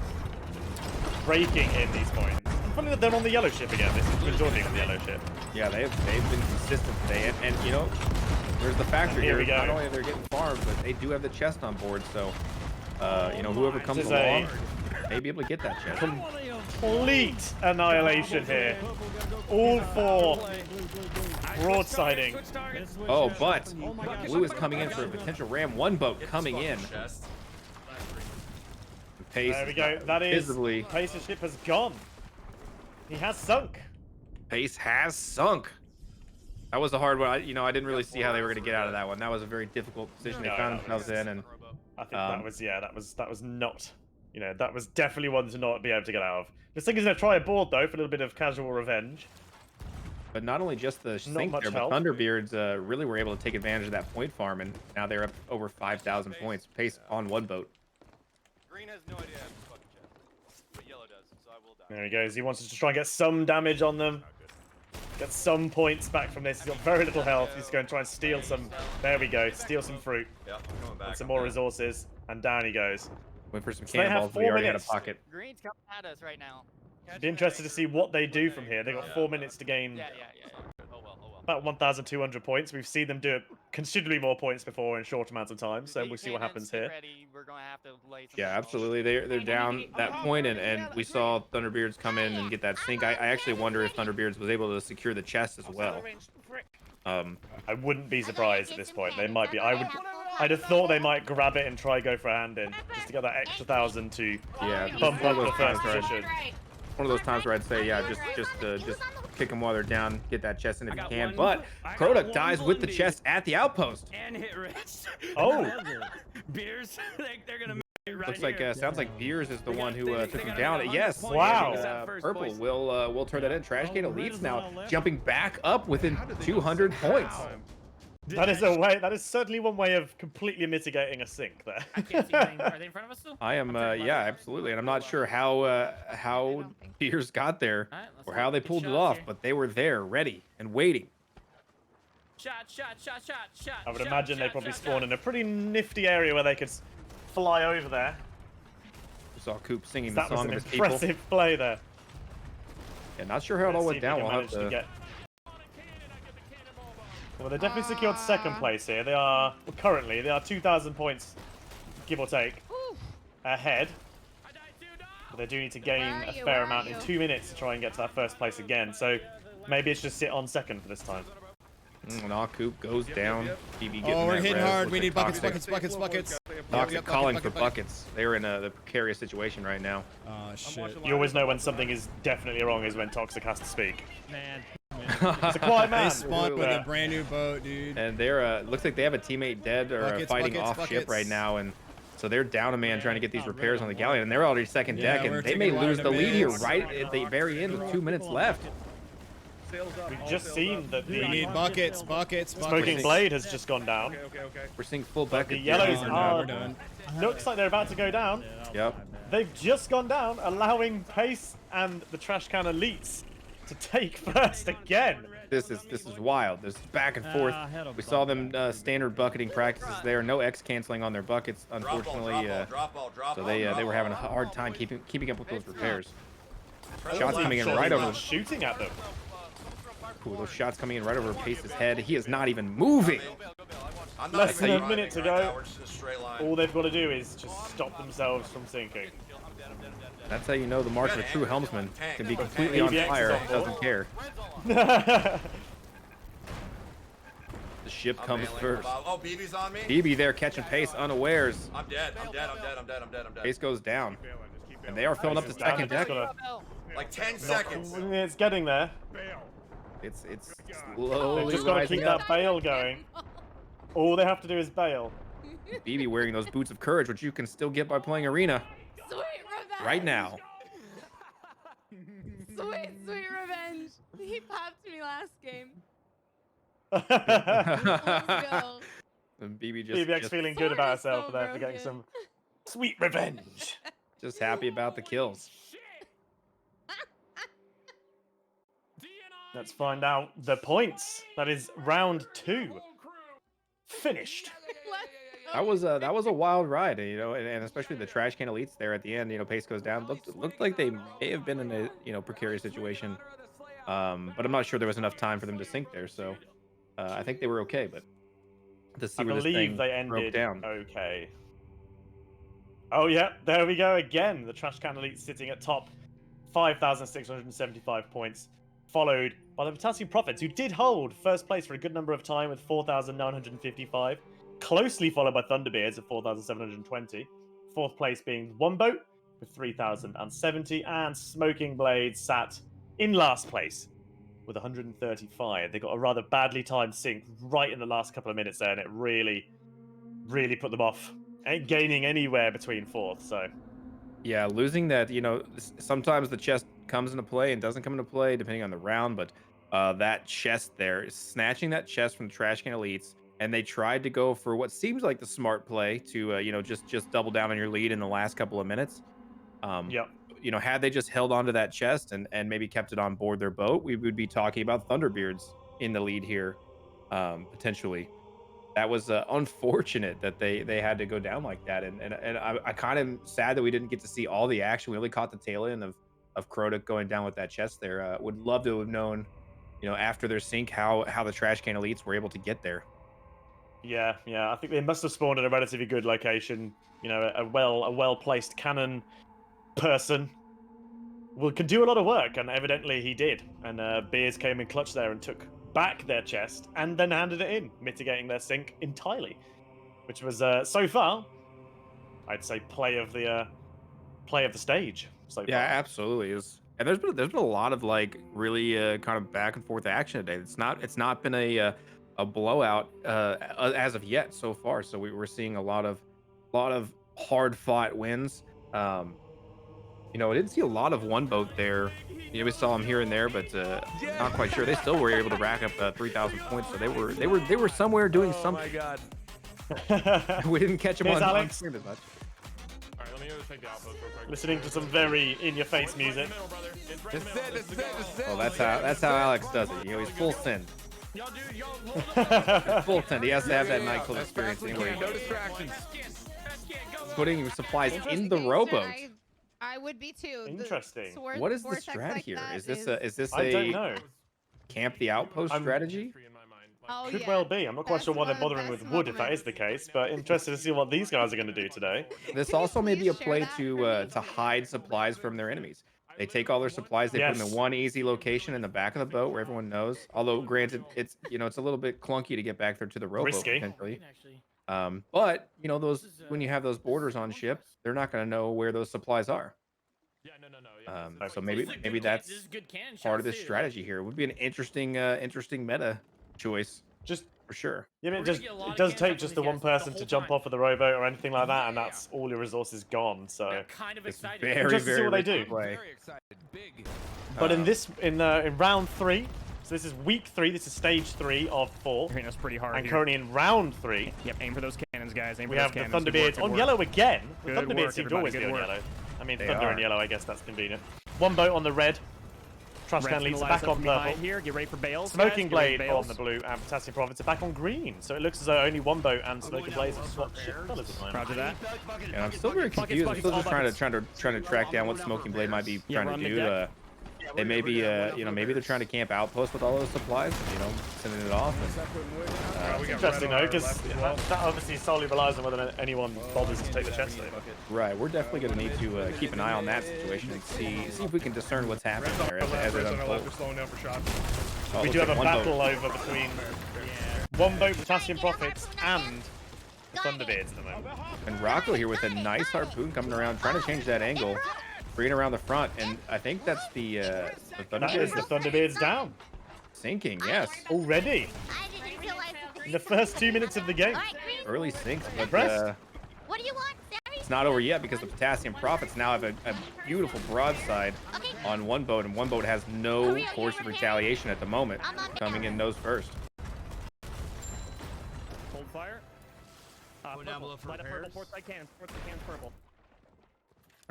breaking in these points. And funny that they're on the yellow ship again. This is majority on the yellow ship. Yeah, they've been consistent today, and you know, there's the factor Here here. we go. Not only are they getting farmed, but they do have the chest on board, so you know, whoever comes This is along may be able to get that chest. Complete annihilation here. All for broadsiding. Oh, but Blue is coming in for a potential ram. One boat coming in. Pace There we go. That is visibly. Pace's ship has gone. He has sunk. Pace has sunk. That was a hard one. I didn't really see how they were going to get out of that one. That was a very difficult position they No, found that themselves in, and I think that was not. You know, that was definitely one to not be able to get out of. This thing is going to try a board though for a little bit of casual revenge. but not only just the sink much there, but help. Thunderbeards really were able to take advantage of that point farm, and now they're up over 5,000 points. Pace on one boat. Green has no idea I have this fucking chest, but yellow does, so I will die. There he goes. He wants to try and get some damage on them. Get some points back from this. He's got very little health. He's going to try and steal some. There we go. Steal some fruit Yeah, I'm coming back. and some more resources. And down he goes. Went for some So they have cannonballs, but he 4 already minutes. had a pocket. Green's coming at us right now. Be interested to see what they do from here. They've got 4 minutes to gain Yeah. Oh well. about 1,200 points. We've seen them do considerably more points before in short amounts of time, so we'll see what happens here. We're gonna have to lay some Yeah, balls. absolutely. They're down that point, and we saw Thunderbeards come in and get that sink. I actually wonder if Thunderbeards was able to secure the chest as well. I wouldn't be surprised at this point. They might be. I'd have thought they might grab it and try go for a hand in just to get that extra 1,000 to Yeah, bump one up of the those first times where position. one of those times where I'd say, yeah, just kick them while they're down, get that chest in if you can. But Product dies with the chest at the outpost. And hit rich. Oh. Beers. They're gonna make it right Looks like here. sounds like Beers is the one who took him down. Yes. Wow. Purple will turn that in. Trash Can Elites now jumping back up within 200 points. That is a way. That is certainly one way of completely mitigating a sink there. I can't see anything. Are they in front of us still? I am, yeah, absolutely, and I'm not sure how Beers got there Alright, let's or how they get pulled it shots off, here. but they were there, ready and waiting. Shot. I would imagine they probably spawn in a pretty nifty area where they could fly over there. We saw Coop singing the That was song an of his people. impressive play there. Yeah, not sure how it all Let's see went if they down. can We'll have manage to to. get. Well, they definitely secured second place here. They are currently 2,000 points, give or take, ahead. But they do need to gain a fair amount in 2 minutes to try and get to that first place again. So maybe it's just sit on second for this time. And Coop goes down. BB getting Oh, we're that hitting res. hard. Looks We like need buckets, Toxic. buckets. Toxic calling for buckets. They're in the precarious situation right now. Oh, shit. You always know when something is definitely wrong is when Toxic has to speak. Man. It's a quiet man. They spawned with Yeah. a brand new boat, dude. And they're looks like they have a teammate dead or Buckets, fighting buckets, off ship right buckets. now, and so they're down a man trying to get these not really repairs on on the one. galleon, and they're already second Yeah, deck, we're and they may taking water lose to the lead here base. right at the very end with 2 minutes left. We've just seen that We the need buckets, buckets, smoking buckets. blade has just gone down. We're seeing full But bucket. the yellows Oh, no, are we're done. looks like they're about to go down. Yep. They've just gone down, allowing Pace and the Trash Can Elites to take first again. This is wild. There's back and forth. We saw them standard bucketing practices there. No X canceling on their buckets, unfortunately. So they were having a hard time keeping up with those repairs. Shots coming in right over. Shooting at them. Ooh, those shots coming in right over Pace's head. He is not even moving. Less than a minute to go. All they've got to do is just stop themselves from sinking. That's how you know the mark of a true helmsman can be completely on BBX is fire on and board. doesn't care. The ship comes first. Oh, BB's on me. BB there catching Pace unawares. I'm dead. I'm dead. I'm dead. I'm dead. I'm dead. I'm dead. Pace goes down. And they are filling up the Pace is down, second they've just deck. gotta- Like 10 seconds. It's getting there. It's They've slowly just got to rising keep up. that bail going. All they have to do is bail. BB wearing those boots of courage, which you can still get by playing Arena Sweet revenge. right now. Sweet revenge. He popped me last game. And Let's go. BB just, BBX just, feeling good about Sword is herself so there for getting broken. some sweet revenge. just happy about the kills. Let's find out the points. That is round 2. Finished. That was a wild ride, you know, and especially the trash can elites there at the end. You know, Pace goes down. Looked like they may have been in a precarious situation, but I'm not sure there was enough time for them to sink there. So I think they were okay. But to see I where this believe thing they broke ended down. okay. Oh yeah, there we go again. The Trash Can Elite sitting at top, 5,675 points, followed by the Potassium Prophets, who did hold first place for a good number of time with 4,955, closely followed by Thunderbeards at 4,720, fourth place being One Boat with 3,070, and Smoking Blades sat in last place with 135. They got a rather badly timed sink right in the last couple of minutes there, and it really put them off. Ain't gaining anywhere between fourth, so Yeah, losing that, you know, sometimes the chest comes into play and doesn't come into play depending on the round, but that chest there, snatching that chest from the trash can elites, and they tried to go for what seems like the smart play to, you know, just double down on your lead in the last couple of minutes. yep. You know, had they just held onto that chest and maybe kept it on board their boat, we would be talking about Thunderbeards in the lead here, potentially. That was unfortunate that they had to go down like that, and I kind of sad that we didn't get to see all the action. We only caught the tail end of Krodik going down with that chest there. Would love to have known, you know, after their sink how the trash can elites were able to get there. Yeah. I think they must have spawned in a relatively good location. You know, a well placed cannon person can do a lot of work, and evidently he did. And Beers came in clutch there and took back their chest and then handed it in, mitigating their sink entirely, which was so far, I'd say play of the stage so Yeah, far. absolutely is. And there's been a lot of like really kind of back and forth action today. It's not been a blowout as of yet so far. So we're seeing a lot of hard fought wins. You know, I didn't see a lot of one boat there. You know, we saw them here and there, but not quite sure. They still were able to rack up 3,000 points. So they were somewhere doing something. God. We didn't catch them Here's on Alex. stream as much. Alright, let me go take the outpost real quick. Listening to some very in-your-face music. This is it. Well, that's how Alex does it. You know, he's full send. Y'all do, y'all Full send. He has to have that nightclub experience anyway. No distractions. Putting supplies in the rowboat. I would be too. Interesting. What is the strat here? Is this I don't a know. camp the outpost strategy? Oh, Could yeah. well be. I'm not quite That's sure why they're one of the bothering with best wood if that is moments. the case, but interested to see what these guys are going to do today. This Could you also may be a please share play that to for me? to hide supplies from their enemies. They take all their supplies, they put them Yes. in one easy location in the back of the boat where everyone knows. Although, granted, it's it's a little bit clunky to get back there to the rowboat Risky. potentially. But you know when you have those borders on ship, they're not going to know where those supplies are. Yeah, no. Yeah, it's So like- maybe This is a maybe good can- that's this is good cannon part of shots this too, strategy here. It would be an interesting meta choice Just for sure. yeah, I mean, We're gonna get a lot it of does cannons take up on just these the one guys the person to whole jump time. off of the rowboat or anything like that, and Yeah. that's all your resources gone. So, They're kind of It's excited. very Just to see very what they risky do. play. Very excited. Big. but in round 3, so this is week 3. This is stage 3 of 4, You're hitting us pretty hard and here. currently in round 3, Yep, aim for those cannons, guys. Aim for we those have the cannons. Good work, Thunderbeards good on work. yellow again. The Good Thunderbeards work, seem to always be on everybody, good yellow. I mean, They Thunder are. in yellow. I guess that's convenient. One boat on the red. Trash Red's can gonna leads light back us up on from purple. behind here. Get ready for bales. Smoking guys. Get ready Blade for on the bales. blue, and Potassium Prophets are back on green. So it looks as though only one boat and Smoking Blaze have swapped ship colours at the moment. Roger that. And I'm still very Buckets, confused. I'm still buckets, just all trying to track down what Smoking Blade might be Yeah, trying we're to on the do. deck. They may be, maybe they're trying to camp outposts with all those supplies. Sending it off. It's interesting though, because that obviously solely relies on whether anyone bothers to take the chest over. Right, we're definitely going to need to keep an eye on that situation and see if we can discern what's happening there as it unfolds. slowing down for shots. Oh, it We looks do have like a one battle boat. over between one boat Potassium Prophets and the Thunderbeards at the moment. And Rocco here with a nice harpoon coming around, trying to change that angle, bringing around the front, and I think that's the That is the Thunderbird Thunderbeards down sinking. Yes, already I didn't realize the in the first 2 minutes of the game. All right, green. early sinks, but Impressed. What do you want, Sammy? it's not over yet because the Potassium Prophets now have a beautiful broadside Okay. on one boat, and one boat has no course of retaliation at the moment, coming in nose first. Hold fire. down below for Light up purple. repairs. Port side cannons. Port side cannons purple.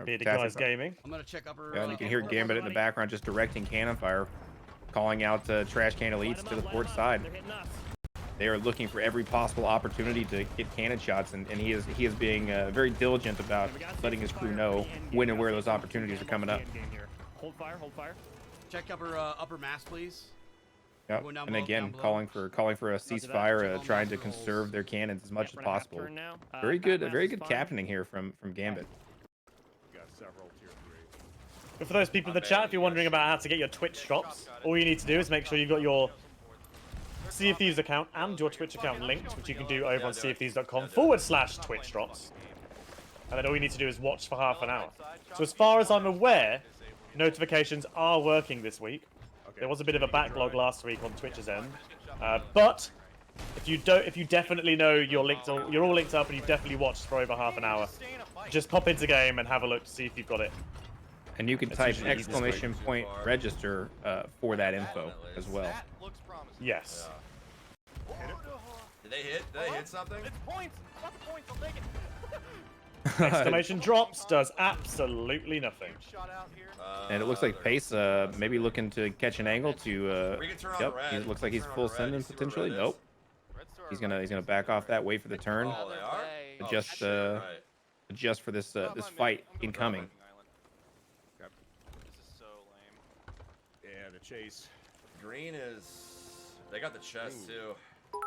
Bearded Potassium Guys Gaming. I'm gonna check upper. Yeah, and you can hear Gambit in the background just directing cannon fire, calling out Trash Can Light Elites 'em to the up, port light 'em up. side. They're hitting us. They are looking for every possible opportunity to get cannon shots, and he is being very diligent about letting his crew know when and where those opportunities are coming up. Hold fire. Hold fire. Check upper mast, please. Yep. Going down And below, again, down below. calling for a that. ceasefire, Check all trying to master holes. conserve their cannons as much as Yep, we're in a half possible. turn now. Very Back good, mast very is good fine. captaining here from Gambit. Got several tier 3. But for those people in the chat, if you're wondering about how to get your Twitch drops, all you need to do is make sure you've got your Sea of Thieves account and your Twitch account linked, which you can do over on seaofthieves.com/Twitch drops. And then all you need to do is watch for half an hour. So as far as I'm aware, notifications are working this week. There was a bit of a backlog last week on Twitch's end, but if you definitely know you're all linked up and you've definitely watched for over half an hour, just pop into game and have a look to see if you've got it. And you can It's type usually easy to exclamation point register for that info as well. That looks promising. Yes. Did they hit? Did they hit something? It's points. Not the points. I'll take it. Exclamation drops does absolutely nothing. Shot out here. And it looks like Pace maybe looking to catch an angle to. We can turn on Yep, the red. he looks like he's Turn on full the red. sending You see where potentially. red is? Nope. Red Star He's gonna back off that, wait for the turn, Oh, they are? Hey. Oh, adjust shit, right. adjust for this Oh, this my man, fight I'm going incoming. Viking Island. This is so lame. Yeah, the chase. Green is. They got the chest too. Yeah, it's fine.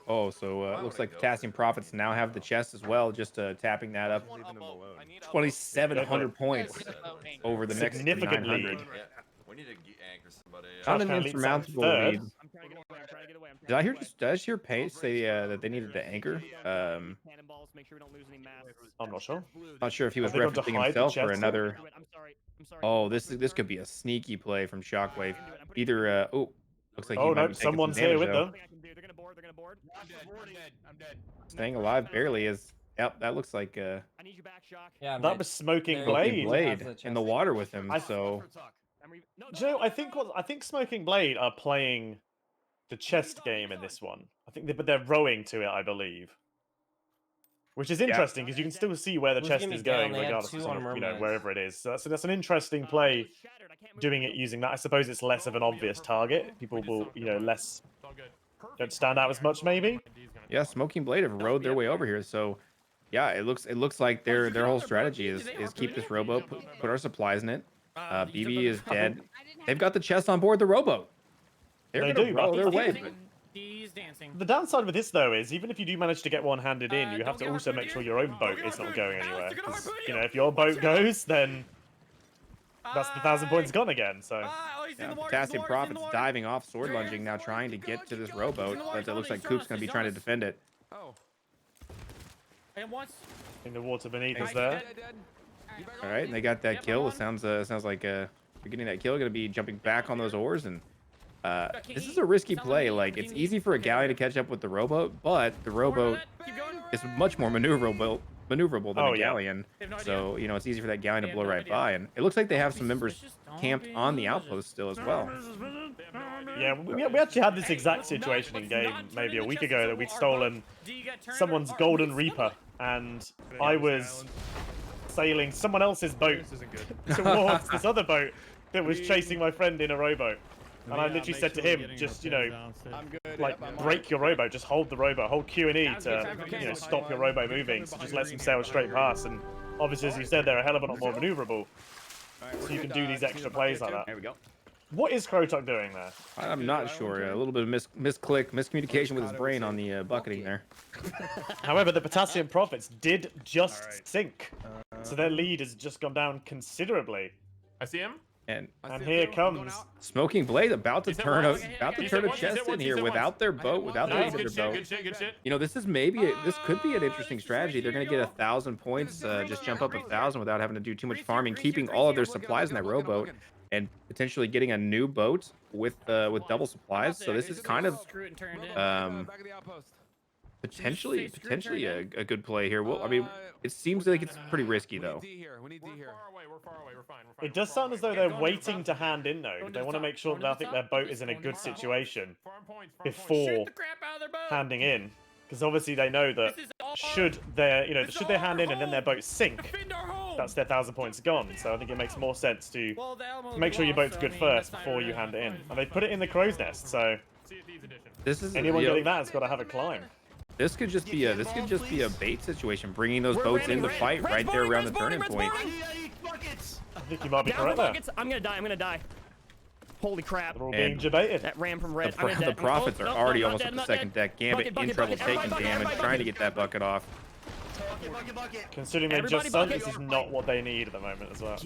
Oh, so Why looks would I like go Potassium for it? Prophets now have the chest as well, just tapping that up. One leaving them upvote. alone. I need upvote. 2,700 points Get the vote anchor. over the next Significant 900. lead. Yeah. We need to anchor somebody. Not an Trash can leads insurmountable third. lead. I'm trying to get away. I'm trying to get away. I'm trying Did I to hear get away. did I just hear Pace say that they needed to anchor? Cannonballs. Make sure we don't lose any mass. I'm not sure. Not sure if he was Have they gone to referencing hide the himself or chest? another. I'm sorry. I'm sorry. Oh, this could be a sneaky play from Shockwave. Either looks like he Oh might no, be taking some someone's here damage, with though. them. They're gonna board. They're gonna board. I'm dead. I'm dead. Staying alive barely is. Yep, that looks like I need you back, Shock. Yeah, That was Smoking Smoking Blade. Blade in the water with him. I- So No, Do you know, I think Smoking Blade are playing the chest game in this one. I think but they're rowing to it, I believe. Which is interesting because you can still see where the Who's chest gonna is be down? going, They had regardless two of sort on of, mermaids. wherever it is. So that's an interesting play, doing it using that. I suppose it's less of an obvious target. People will, less It's all good. don't stand out as much, maybe. yeah, Smoking Blade have rowed their way over here. So yeah, it looks like their whole strategy is keep this rowboat, put our supplies in it. BB is dead. They've got the chest on board the rowboat. They're They gonna do, row but their way. Dancing. He's dancing. The downside with this, though, is even if you do manage to get one handed in, you don't have to get also harpooned make sure here. your own boat Don't get is not harpooned. going Alex, anywhere. they're gonna 'Cause, harpoon you you. know, if your boat goes, then that's the 1,000 points Bye. gone again. So Oh, he's in Yeah, the water. Potassium he's in the Profits water. diving off, sword There he lunging, is. now Keep trying to going, get keep to this going. He's in rowboat, the water, but it looks he's like on Coop's us, gonna be he's trying to on us. defend it. Oh. And once. I think the water beneath Nice. is there. Dead. All right, and they got that kill. It sounds like they're getting that kill. Going to be jumping back on those oars, and this is a risky play. Like, it's easy for a galleon to catch up with the rowboat, but the rowboat is much more maneuverable than a galleon. So, you know, it's easy for that galleon to blow right by. And it looks like they have some members camped on the outpost still as well. Yeah, we actually had this exact situation in game maybe a week ago that we'd stolen someone's golden reaper, and I was sailing someone else's boat towards this other boat that was chasing my friend in a rowboat. And I literally said to him, just, you know, like, break your rowboat, just hold the rowboat, hold Q and E to, you know, stop your rowboat moving, so just lets them sail straight past. And obviously, as you said, they're a hell of a lot more maneuverable, so you can do these extra plays like that. There we go. What is Krotok doing there? I'm not sure. A little bit of miscommunication with his brain on the bucketing there. However, the Potassium Prophets did just sink, so their lead has just gone down considerably. I see him. And here comes Smoking Blade about to turn a chest in here without their boat, without the lead of their boat. Good shit. You know, this is this could be an interesting strategy. They're going to get 1,000 points, just jump up 1,000 without having to do too much farming, keeping all of their supplies in that rowboat, and potentially getting a new boat with double supplies. So this is kind of potentially a good play here. Well, I mean, it seems like it's pretty risky though. We're far away. We're fine. It does sound as though they're waiting to hand in, though. They want to make sure that I think their boat is in a good situation before handing in, because obviously they know that should they hand in and then their boat sink, that's their 1,000 points gone. So I think it makes more sense to make sure your boat's good first before you hand it in. And they put it in the crow's nest, so anyone getting that has got to have a climb. This could just be a bait situation, bringing those boats in to fight right there around the turning point. I think you might be correct there. I'm gonna die. Holy crap. They're all being debated. That ram from red. The Prophets are already almost at the second deck. Gambit in trouble taking damage, trying to get that bucket off. Considering they just sunk, this is not what they need at the moment as well.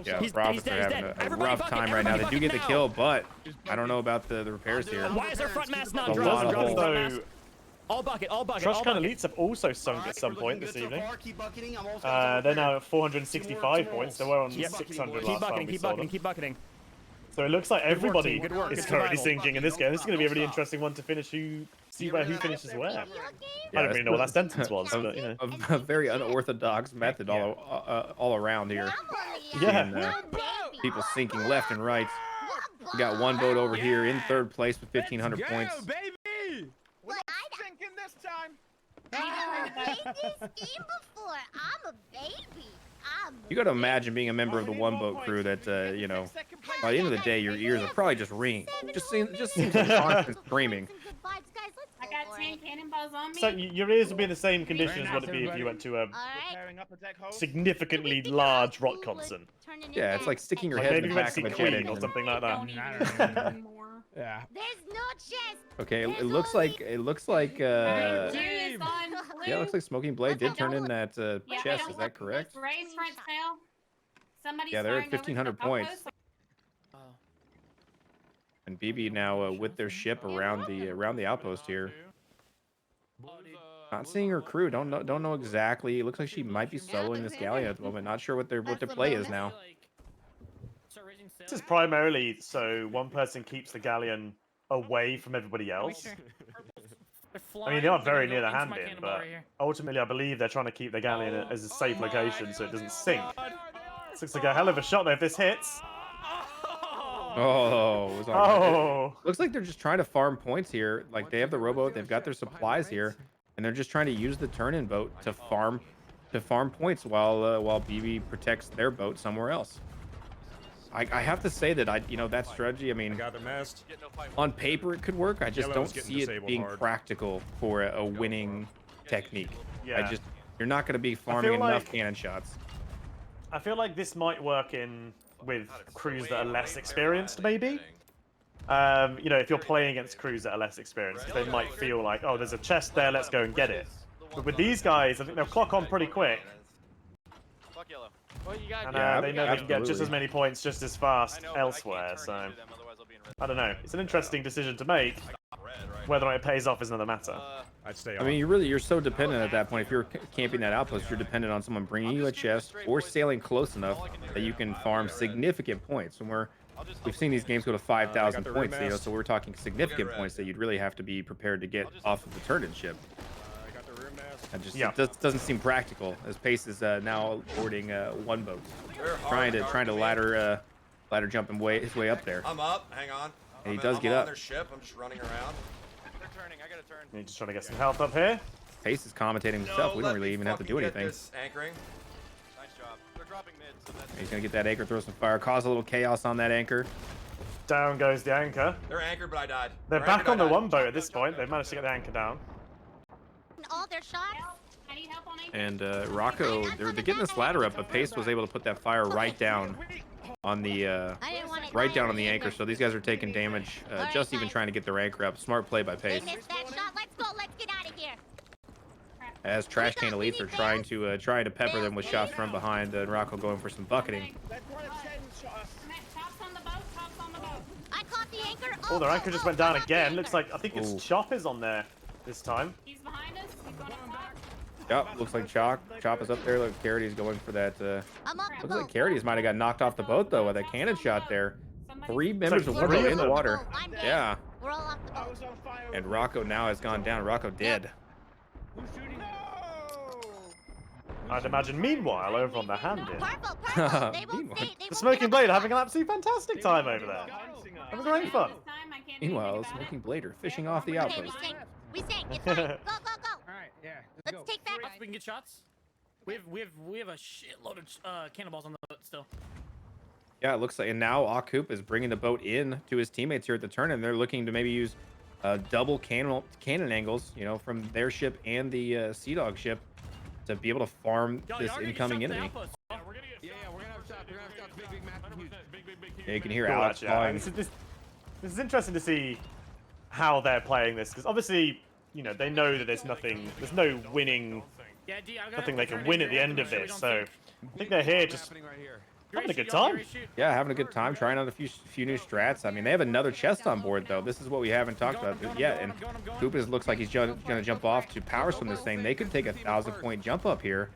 Yeah, the Prophets are having a rough time right now. They do get the kill, but I don't know about the repairs here. Why is their front mast not A lot of holes. So, all bucket. Trash Can Elites have also sunk at some point this evening. They're now at 465 points. They were on 600 last time we saw them. Keep bucketing. So it looks like everybody is currently survival. sinking in this game. This is going to be a really interesting one to finish. Who finishes where. I don't really know what that sentence was, but you know. A very unorthodox method all around here. Yeah. People sinking left and right. We got one boat over here in third place with 1,500 points. baby! We're sinking this time. I've never played this game before. I'm a baby. You got to imagine being a member of the one boat crew that, you know, by the end of the day, your ears are probably just ringing. Just seems like constant screaming. I got 10 cannonballs on me. So your ears would be in the same condition as what it'd be if you went to a significantly large rock concert. Yeah, it's like sticking your Like head maybe in you the went back to of a see jet Queen or engine. something like that. Yeah. There's no chest. Okay, it looks like Julius on blue. yeah, it looks like Smoking Blade did turn in that chest. Is that correct? Raise front sail. Somebody's Yeah, they're at flying over 1,500 the points. outpost. And BB now with their ship around the outpost here. Not seeing her crew. Don't know exactly. It looks like she might be soloing this galleon at the moment. Not sure what their play is now. This is primarily so one person keeps the galleon away from everybody else. I mean, they are very near the hand in, but ultimately I believe they're trying to keep the galleon as a safe location so it doesn't sink. This looks like a hell of a shot there if this hits. Oh, it was on. Oh. Looks like they're just trying to farm points here. Like they have the rowboat, they've got their supplies here, and they're just trying to use the turn-in boat to farm points while BB protects their boat somewhere else. I have to say that that strategy. I mean, on paper it could work. I just don't see it being practical for a winning technique. Yeah. You're not going to be farming enough cannon shots. I feel like this might work with crews that are less experienced, maybe. You know, if you're playing against crews that are less experienced, they might feel like, oh, there's a chest there, let's go and get it. But with these guys, I think they'll clock on pretty quick. Fuck yellow. And they know they can get just as many points just as fast elsewhere, so... I don't know. It's an interesting decision to make. Whether or not it pays off is another matter. I'd stay I on. mean, you're so dependent at that point. If you're camping that outpost, you're dependent on someone bringing you a chest or sailing close enough that you can farm significant points. And we've seen these games go to 5,000 the points, room mast. so we're talking significant points that you'd really have to be prepared to get off of the turret ship. I got the room mast. And just Yeah. it doesn't seem practical as Pace is now boarding one boat, They're hard trying to ladder jump his way up there. I'm up. Hang on. And he I'm- does I'm get on up. their ship. I'm just running around. They're turning. I gotta turn. You're just trying to get some health up here. Pace is commentating himself. We let don't really me even have to do fucking get anything. this anchoring. Nice job. They're dropping mid, so that's. He's gonna get that anchor, throw some fire, cause a little chaos on that anchor. Down goes the anchor. They're anchored, but I died. They're They're back anchored, on the I died. one boat at this point. They've managed to get the anchor down. All their shots. I need help on And Rocco, they're getting this ladder up, but Pace was able to put that fire right down on the I didn't want it right down on the anchor. So these guys are taking damage, Alright, just even guys. trying to get their anchor up. Smart play by They Pace. missed that shot. Let's go. Let's get out of here. As Trash Can Elites are trying to pepper them with shots from behind, and Rocco going for some bucketing. Chops on the boat. Chops on the boat. I caught the anchor. Oh, their anchor just went down again. Looks like I think Ooh. it's Chop is on there this time. He's behind us. He's going up top. Yep, looks like Chop is up there. Look, Carity's going for that. I'm up the Looks like boat. Carity's might have got knocked off the boat though with that cannon shot there. Somebody- 3 members of like Warboat three in of the them. water. Oh, I'm dead. Yeah, We're all off the I boat. was on fire. and Rocco now has gone down. Rocco dead. Who's shooting? No! I'd imagine. Meanwhile, over on the hand in, Purple, purple. They won't Meanwhile. stay. They the won't Smoking get up Blade the are having an boat. absolutely fantastic time over there. Having great fun. This time I can't do Meanwhile, anything about Smoking it. Blader fishing off the Okay, we outpost. sank. We sank. It's fine. Go, go, go. Alright, yeah. Let's take back. We can get shots. We have a shitload of cannonballs on the boat still. Yeah, it looks like, and now Akup is bringing the boat in to his teammates here at the turn, and they're looking to maybe use double cannon angles, you know, from their ship and the Sea Dog ship to be able to farm Y'all this are gonna get incoming shots to the enemy. outpost. Yeah, we're gonna get. Yeah, we're gonna have shots. We're gonna have shots. Big, massive, huge. Big. Yeah, you can hear Cool, Alex actually. calling. This is interesting to see how they're playing this because obviously, you know, they know that there's no winning, Yeah, D, I got nothing they can turn win in at the here, end of so we this. don't So sink. I think they're here just Happening right here. having a good Y'all time. shoot. Yeah, having a good time, trying out a few new strats. I mean, they have another chest on board though. This is what we haven't talked about yet. And Koopas looks like he's gonna jump off to powers from this thing. They could take a 1,000-point jump up here.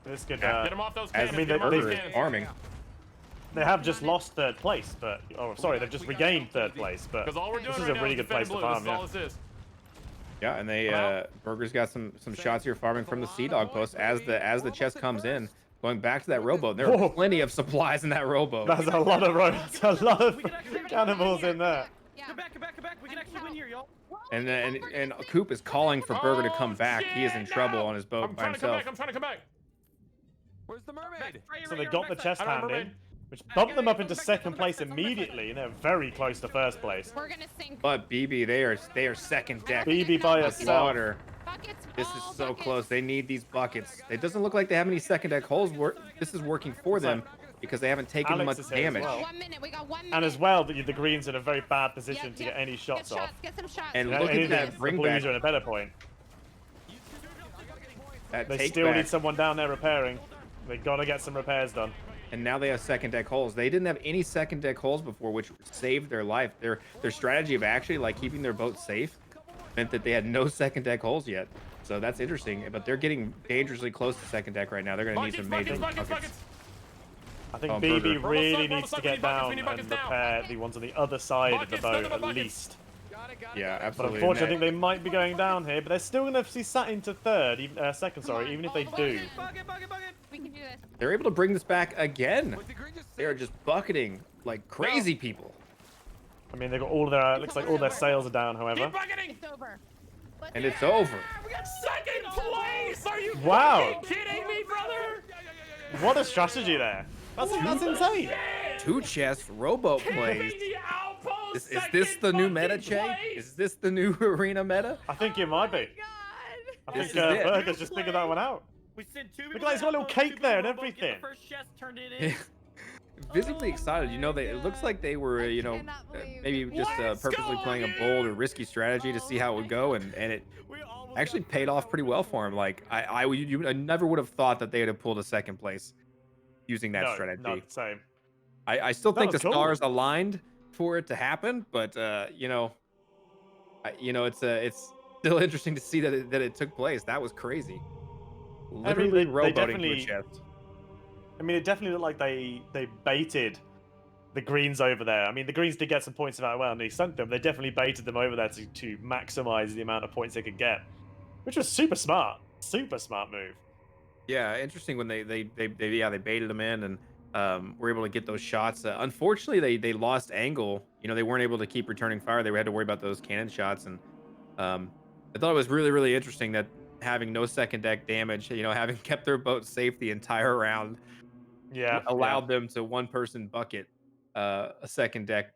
This could. Get them off those As cannons. mean, get 'em off they- those Burger is cannons. farming. They have just lost third place, but sorry, they've just regained third place. But Because all we're doing this is right a now really is good place defend to blue. farm. This is Yeah. all this is. Yeah, and they Burger's got some shots here farming from the Sea Dog post as the chest comes in, going back to that rowboat. There Whoa. are plenty of supplies in that rowboat. That's a lot of that's a lot of cannibals in there. Come back. We can actually win here, y'all. And Coop is calling for Burger to come back. He is in trouble on his boat I'm by trying to come himself. back. I'm trying to come back. Where's the mermaid? So they got the chest I don't hand in, remember. which bumped them up into second place immediately, and they're very close to first place. We're gonna sink. But BB, they are second deck. BB by The herself. slaughter. Buckets. This all is so buckets. close. They need these buckets. It doesn't look like they have any second deck holes. This is working for them because they haven't taken Alex much is here as damage. well. 1 minute. We got 1 minute. And as well, the Greens in a very bad position Yep, to yep. get any shots Get off. shots. Get some shots. And Yeah, look at anything, that the bring Blues back. are in a better point. That They take still back. need someone down there repairing. They gotta get some repairs done. And now they have second deck holes. They didn't have any second deck holes before, which saved their life. Their strategy of actually like keeping their boat safe meant that they had no second deck holes yet. So that's interesting. But they're getting dangerously close to second deck right now. They're gonna need some major buckets. I think Oh, BB Burger. really We're needs almost to up, get we need buckets, down we need and buckets now. repair the ones on the other side of the Buckets, boat nothing but at buckets. least. Yeah, But absolutely. unfortunately, I think they might be going down here. But they're still gonna see sat into third, second, sorry, even if they do. Bucket. We can do this. They're able to bring this back again. They are just bucketing like crazy people. I mean, they've got all of their, looks like all their sails are down, however. Keep bucketing. It's over. And it's over. We got second place. Are you Wow. fucking kidding me, brother? What a strategy there. That's insane. Two chests, rowboat plays. The outpost. Is this the new meta, second Che? place. Is this the new arena meta? I think it might be. I This think is it. Burger's just figured that one out. We sent 2 Look people like he's got a little to cake outpost, 2 there and people to get everything. The first chest turned it in. Visibly excited. You know, it looks like they were, you know, maybe just purposely playing a bold or risky strategy to see how it would go, and it We almost actually got paid off pretty well for him. Like I never would have thought that they would have pulled a second place using that No, strategy. not the same. I still That think the was cool. stars aligned for it to happen, but you know, You know, it's still interesting to see that it took place. That was crazy. I mean, Literally they rowboating to a definitely. chest. I mean, it definitely looked like they baited the Greens over there. I mean, the Greens did get some points about well, and they sunk them. They definitely baited them over there to maximize the amount of points they could get, which was super smart. Super smart move. Yeah, interesting when they baited them in and were able to get those shots. Unfortunately, they lost angle. You know, they weren't able to keep returning fire. They had to worry about those cannon shots, and I thought it was really interesting that having no second deck damage, you know, having kept their boat safe the entire round, Yeah, yeah. allowed them to one person bucket a second deck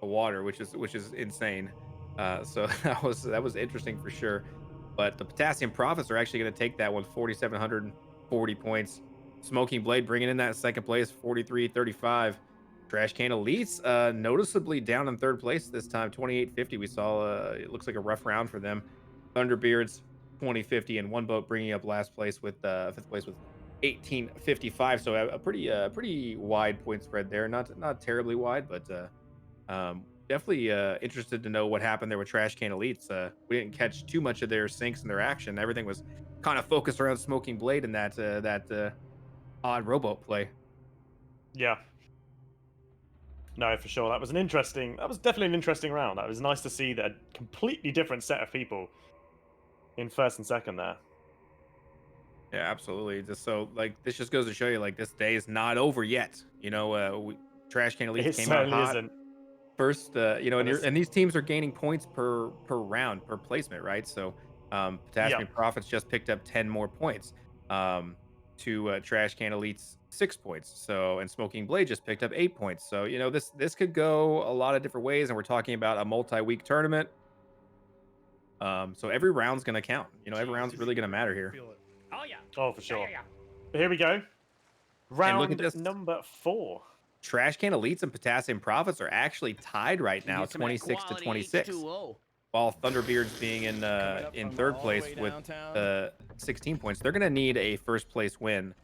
of water, which is insane. So that was interesting for sure. But the Potassium Profits are actually going to take that one 4,740 points. Smoking Blade bringing in that second place 43.35. Trash Can Elites noticeably down in third place this time 28.50. We saw it looks like a rough round for them. Thunderbeards 20.50 and one boat bringing up last place with fifth place with 18.55. So a pretty wide point spread there. Not terribly wide, but definitely interested to know what happened there with Trash Can Elites. We didn't catch too much of their sinks and their action. Everything was kind of focused around Smoking Blade and that odd rowboat play. Yeah. No, for sure. That was an interesting. That was definitely an interesting round. That was nice to see that a completely different set of people in first and second there. Yeah, absolutely. Just so like this just goes to show you like this day is not over yet. You know, Trash Can Elites It came out certainly hot isn't. first. You know, And it's and these teams are gaining points per round per placement, right? So, yeah, Potassium Profits just picked up 10 more points. To Trash Can Elite's 6 points. So, and Smoking Blade just picked up 8 points. So, you know, this could go a lot of different ways, and we're talking about a multi-week tournament. So every round's gonna count. You know, every round's really gonna matter here. Feel it. Oh yeah. oh for Yeah, sure. yeah, yeah. Here we go. And look at Round this. number 4. Trash Can Elites and Potassium Profits are actually tied right now, Get some of that 26 to quality 26. H2O. While Thunderbeards being in from third all the place way with downtown. 16 points. They're gonna need a first place win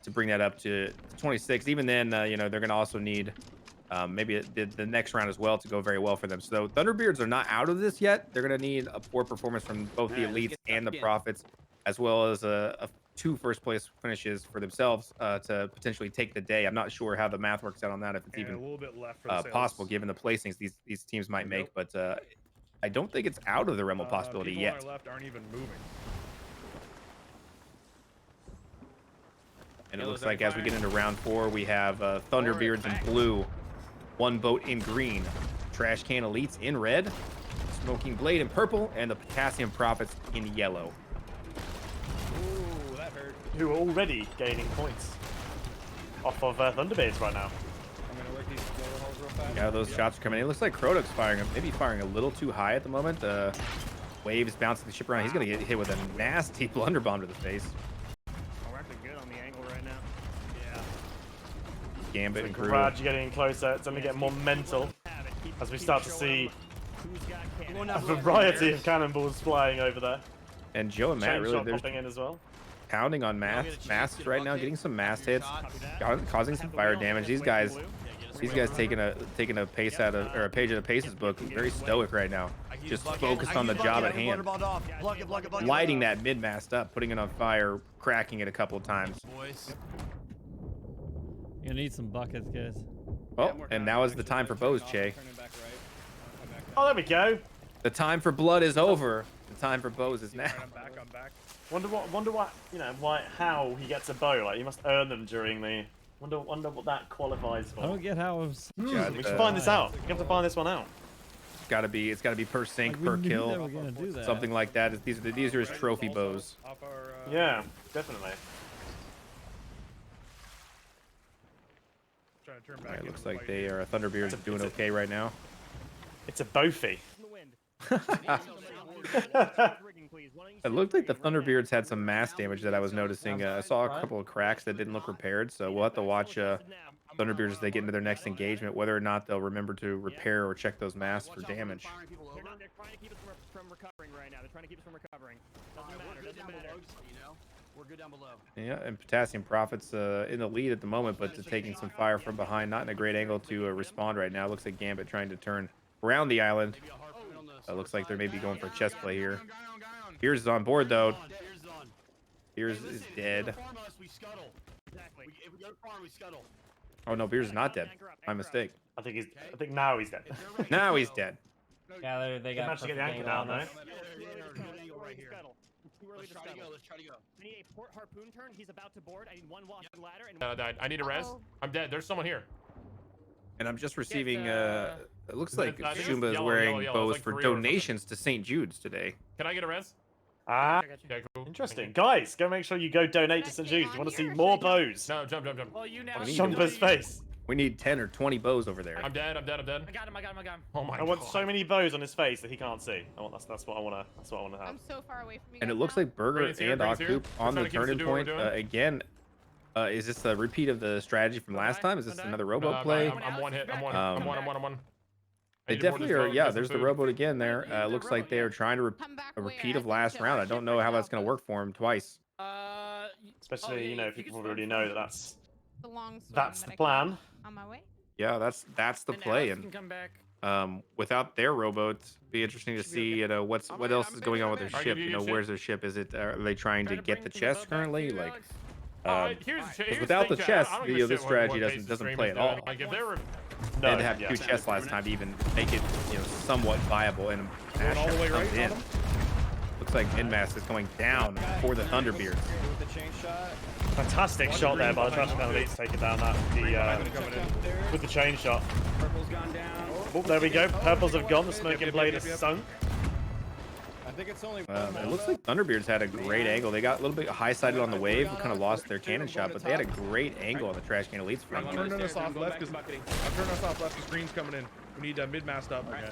to bring that up to 26. Even then, you know, they're gonna also need maybe the next round as well to go very well for them. So Thunderbeards are not out of this yet. They're gonna need a poor performance from both the All right, let's Elites get and the stuck in. Profits, as well as a two first place finishes for themselves to potentially take the day. I'm not sure how the math works out on that, if it's And a even little bit left for the possible sails. given the placings these teams might Nope. make, but I don't think it's out of the realm of People possibility on yet. our left aren't even moving. And it Yellows looks like as we firing. get into round 4, we have Thunderbeards in blue, one boat in green, Trash Can Elites in red, Smoking Blade in purple, and the Potassium Profits in yellow. Ooh, that hurt. Who are already gaining points off of Thunderbeards right now. I'm gonna work these blower holes real fast. Yeah, those shots are coming in. It looks like Krodok's firing, maybe firing a little too high at the moment. Waves bouncing the ship around. He's going to get hit with a nasty blunder bomb to the face. Oh, we're actually good on the angle right now. Yeah. Gambit and crew. Gradually getting closer. It's only getting more mental as we start to see a variety of cannonballs flying over there. And Joe and Matt Chain really shot they're popping in as well. pounding on masts right now, getting some mast hits, causing some fire damage. These guys taking a pace out of or a page out of Pace's book. Very stoic right now, just focused on the job at hand. Lighting that mid mast up, putting it on fire, cracking it a couple of times. Boys. You're gonna need some buckets, guys. Well, and now is the time for bows, Che. Turning back right. Oh, there we go. The time for blood is over. The time for bows is now. I'm back. Wonder what, you know, how he gets a bow. Like, he must earn them during the... Wonder what that qualifies for. I don't get how it's. We should find this out. We have to find this one out. It's gotta be per sink, Like, per we knew kill, they were gonna do that. something like that. These are his trophy bows. Off our, Yeah, definitely. trying to turn back It into looks the like fight they here. are Thunderbeards doing okay right now. It's a Bofi. It looked like the Thunderbeards had some mass damage that I was noticing. I saw a couple of cracks that didn't look repaired, so we'll have to watch Thunderbeards as they get into their next engagement, whether or not they'll remember to repair or check those masks for damage. They're trying to keep us from recovering right now. They're trying to keep us from recovering. Doesn't matter. We're good down below. Yeah, and Potassium Profits in the lead at the moment, but taking some fire from behind, not in a great angle to respond right now. Looks like Gambit trying to turn around the island. Maybe a harpoon on the Looks like they're maybe going for a chest play here. Piers is on board though. Piers is dead. Oh no, Piers is not dead. My mistake. I think now he's dead. Now he's dead. Yeah, they got managed to get the anchor down though. Let's try to go. I need a port harpoon turn. He's about to board. I need one walk ladder and Died. I need a res. I'm dead. There's someone here. And I'm just receiving. It looks like I think it's Shumba is yellow, wearing yellow. bows It's like for 3 or something. donations to St. Jude's today. Can I get a res? Ah, Okay, cool. interesting. Guys, go make sure you go donate to St. Jude's. You want to see more bows? No, jump. Well, you now. Shumba's face. We need 10 or 20 bows over there. I'm dead. I got him. Oh my god. I want so many bows on his face that he can't see. That's what I want to have. I'm so far away from you. And it guys looks now. like Burger Green's here, and Green's here. Akup on We're the trying to keep us to turning do what we're point. doing. Again, is this a repeat of the strategy from last time? Is this another rowboat play? I'm one hit. I'm one. They definitely are. Yeah, there's the rowboat again there. Looks like they are trying to Come back a where? repeat I of think last that round. our I don't ship know right how now that's going to work for him twice. Especially, you if can people just already run know from- that that's The long swim that's that the I plan. can on my way. Yeah, that's the play. Can And come back. without their rowboats, be interesting to see what else is going on with their I'll ship. give you You your know, ship. where's their ship? Is it are they trying to get the chest currently? Like, Here's because without the chest, this strategy doesn't play at all. Like if they were They had to have 2 chests last time to even make it, somewhat viable. And Ash all the way comes right in. on Looks like Minmass is going down for the Thunderbeards. Fantastic shot there by the Trash Can Elites, taking down that with the chain shot. Purple's gone down. Oh, there we go. Purples have gone. The smoking blade has sunk. I think it's only. It looks like Thunderbeards had a great angle. They got a little bit high-sided on the wave. Kind of lost their cannon shot, but they had a great angle on the Trash Can Elites front. I'm turning us off left because Green's coming in. We need mid-mast up. Okay.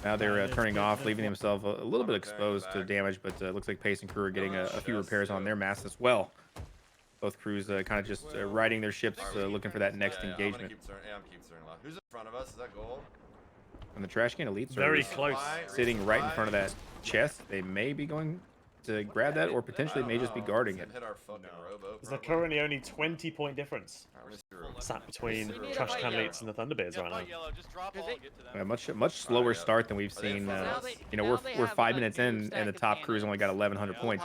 Now they're turning off, leaving themselves a little bit exposed to damage, but looks like Pace and crew are getting a few repairs on their masts as well. Both crews kind of just riding their ships, looking for that next engagement. I'm keep turning left. Who's in front of us? Is that gold? And the Trash Can Elites are Very close. sitting right in front of that chest. They may be going to grab that, or potentially may just be guarding it. Hit our fucking rowboat. There's currently only 20-point difference sat between Trash Can Elites and the Thunderbeards right now. A much slower start than we've seen. We're 5 minutes in, and the top crew's only got 1,100 points.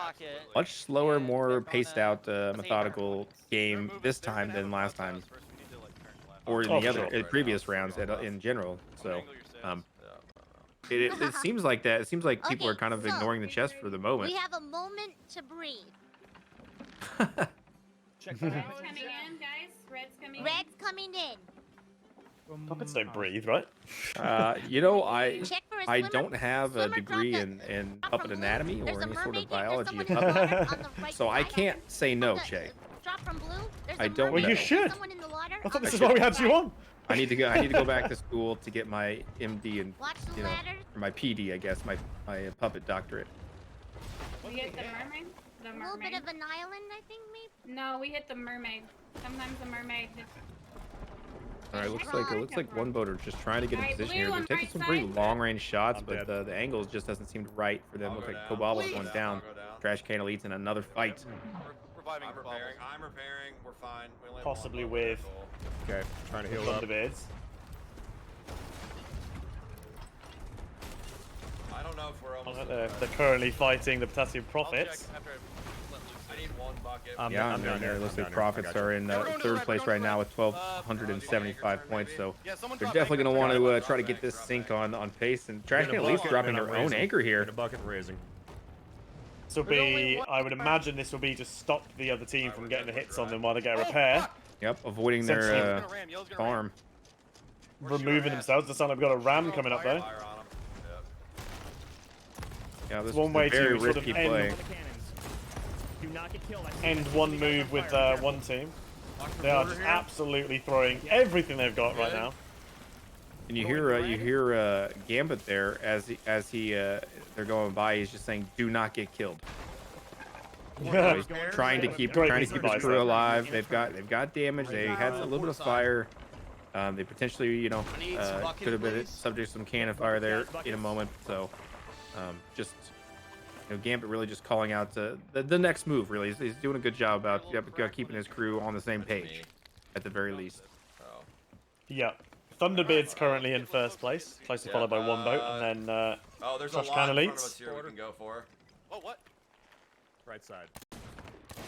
Much slower, more paced out, methodical game this time than last time, or in the other previous rounds in general. So, it seems like that. It seems like people are kind of ignoring the chest for the moment. We have a moment to breathe. Red's coming in, guys. Red's coming in. Red's coming in. Puppets don't breathe, right? Check for a I swimmer. don't have a Swimmer, degree drop in drop puppet from blue. anatomy There's or a any sort mermaid of here. There's biology someone of in the puppets. water on the right So I side. can't say no, Che. Drop from blue. There's I a don't mermaid know. You here. should. Someone in the water I thought on this the is why we right had you side. on. I need to go back to school to get my MD and Watch the ladder. or my PD, I guess, my puppet doctorate. We hit the mermaid. The A little bit mermaid. of an island, I think, maybe. No, we hit the mermaid. Sometimes the mermaid. All right, looks like one boater just trying to get in Alright, position here. blue They're on taking right some pretty side. long-range shots, I'm but dead. the angle just doesn't seem right for them. I'll Looks go like down. Cobal's going I'll down. go down. Trash Can Elites in another fight. Reviving I'm repairing. We're fine. We only have Possibly one with goal. Okay, trying to the heal up. Thunderbeards. I don't know if we're almost. They're currently fighting the Potassium Prophets. I need one bucket. Yeah, I'm down there. Looks like Profits are in third place right now with 1,275 points. So they're definitely going to want to try to get this sink on pace. And Trash Can Elites dropping their own anchor here. bucket raising. This will be, I would imagine this will be to stop the other team from getting the hits on them while they get a repair. Yep, avoiding their farm. Removing themselves. Doesn't sound like we've got a ram coming up though. Fire on 'em. Yep. Yeah, this One is way a very to sort of risky end- play. The cannons. Do not get killed. I see End that. one move with one team. They are just absolutely throwing everything they've got right now. And you hear Gambit there as he they're going by. He's just saying, "Do not get killed." So he's trying to keep Great his device crew there. alive. They've got damage. They had a little bit of fire. They potentially could have been subject to some cannon fire there in a moment. So just Gambit really just calling out the next move. Really, he's doing a good job about keeping his crew on the same page at the very least. Oh. Yeah. Thunderbeard's currently in first place, closely followed by one boat, and then Oh, there's a Trash lot Can in front of Elites. us here we can go for. Oh, what? Right side. Okay.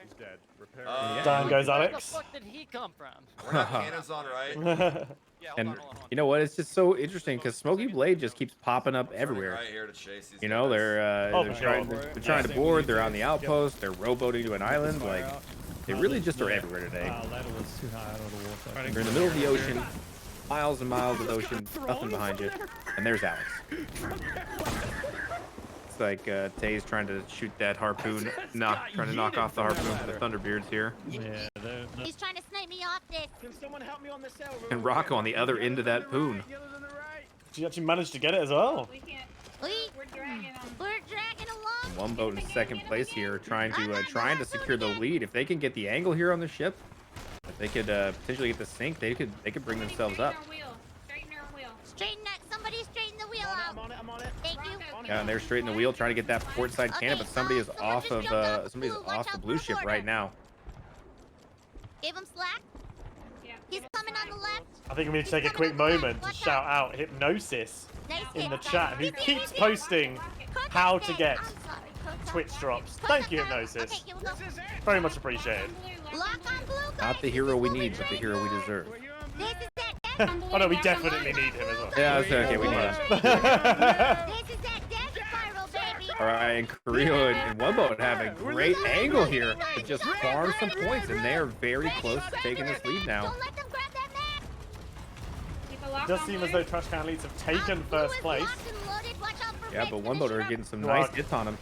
He's dead. Repair. down goes Where the Alex. fuck did he come from? We're not cannons on right. Yeah, And hold on. you know what? It's just so interesting because Smoky Blade just keeps popping up everywhere. Right here to chase these You know, guys. Oh, they're for trying, sure. they're trying to board. They're on the outpost. They're rowboating to an island. Like they really just are everywhere today. Ladder was too high out of the water. They're in the middle of the ocean, miles and miles of ocean, nothing behind you, and there's Alex. It's like Tay's trying to shoot that harpoon, trying to knock off the harpoon for the Thunderbeards here. Yeah, He's trying to snipe me off this. Can someone help me on this cell? And Rocco on the other end of that poon. Did you actually manage to get it as well? We can't. We, We're dragging them. we're dragging along. One boat in second place here, trying to secure the lead. If they can get the angle here on the ship, if they could potentially get the sink, they could bring themselves up. Straighten our wheel. Straighten that. Somebody straighten the wheel out. I'm on it. Thank you. Yeah, and they're straight in the wheel, trying to get that port side cannon, but somebody is someone off just of jumped off somebody's blue. Watch off the out blue for ship border. right now. Give him slack. Yeah. He's coming on the left. I think we need to take a quick moment to shout out Hypnosis Nice in hit, the guys. chat, who He's here, keeps he's here. posting how to get I'm sorry, Coach. Twitch drops. Coach, Thank you, okay, Hypnosis. here we go. Very much appreciated. Lock on blue, guys. Not the hero we need, but the hero we deserve. This is that. Oh no, we definitely need him as well. Yeah, that's okay. We need him. This is that death spiral, baby. All right, and Carrillo and One Boat have a great angle here to just farm some points, and they are very close to taking this lead now. Don't let them grab that map. Keep a lock It does on seem as blue. though Trash Can Elites have taken Blue first is place. locked and loaded. Watch out for Yeah, Rick. but One Boat are getting some Who nice are- hits on him.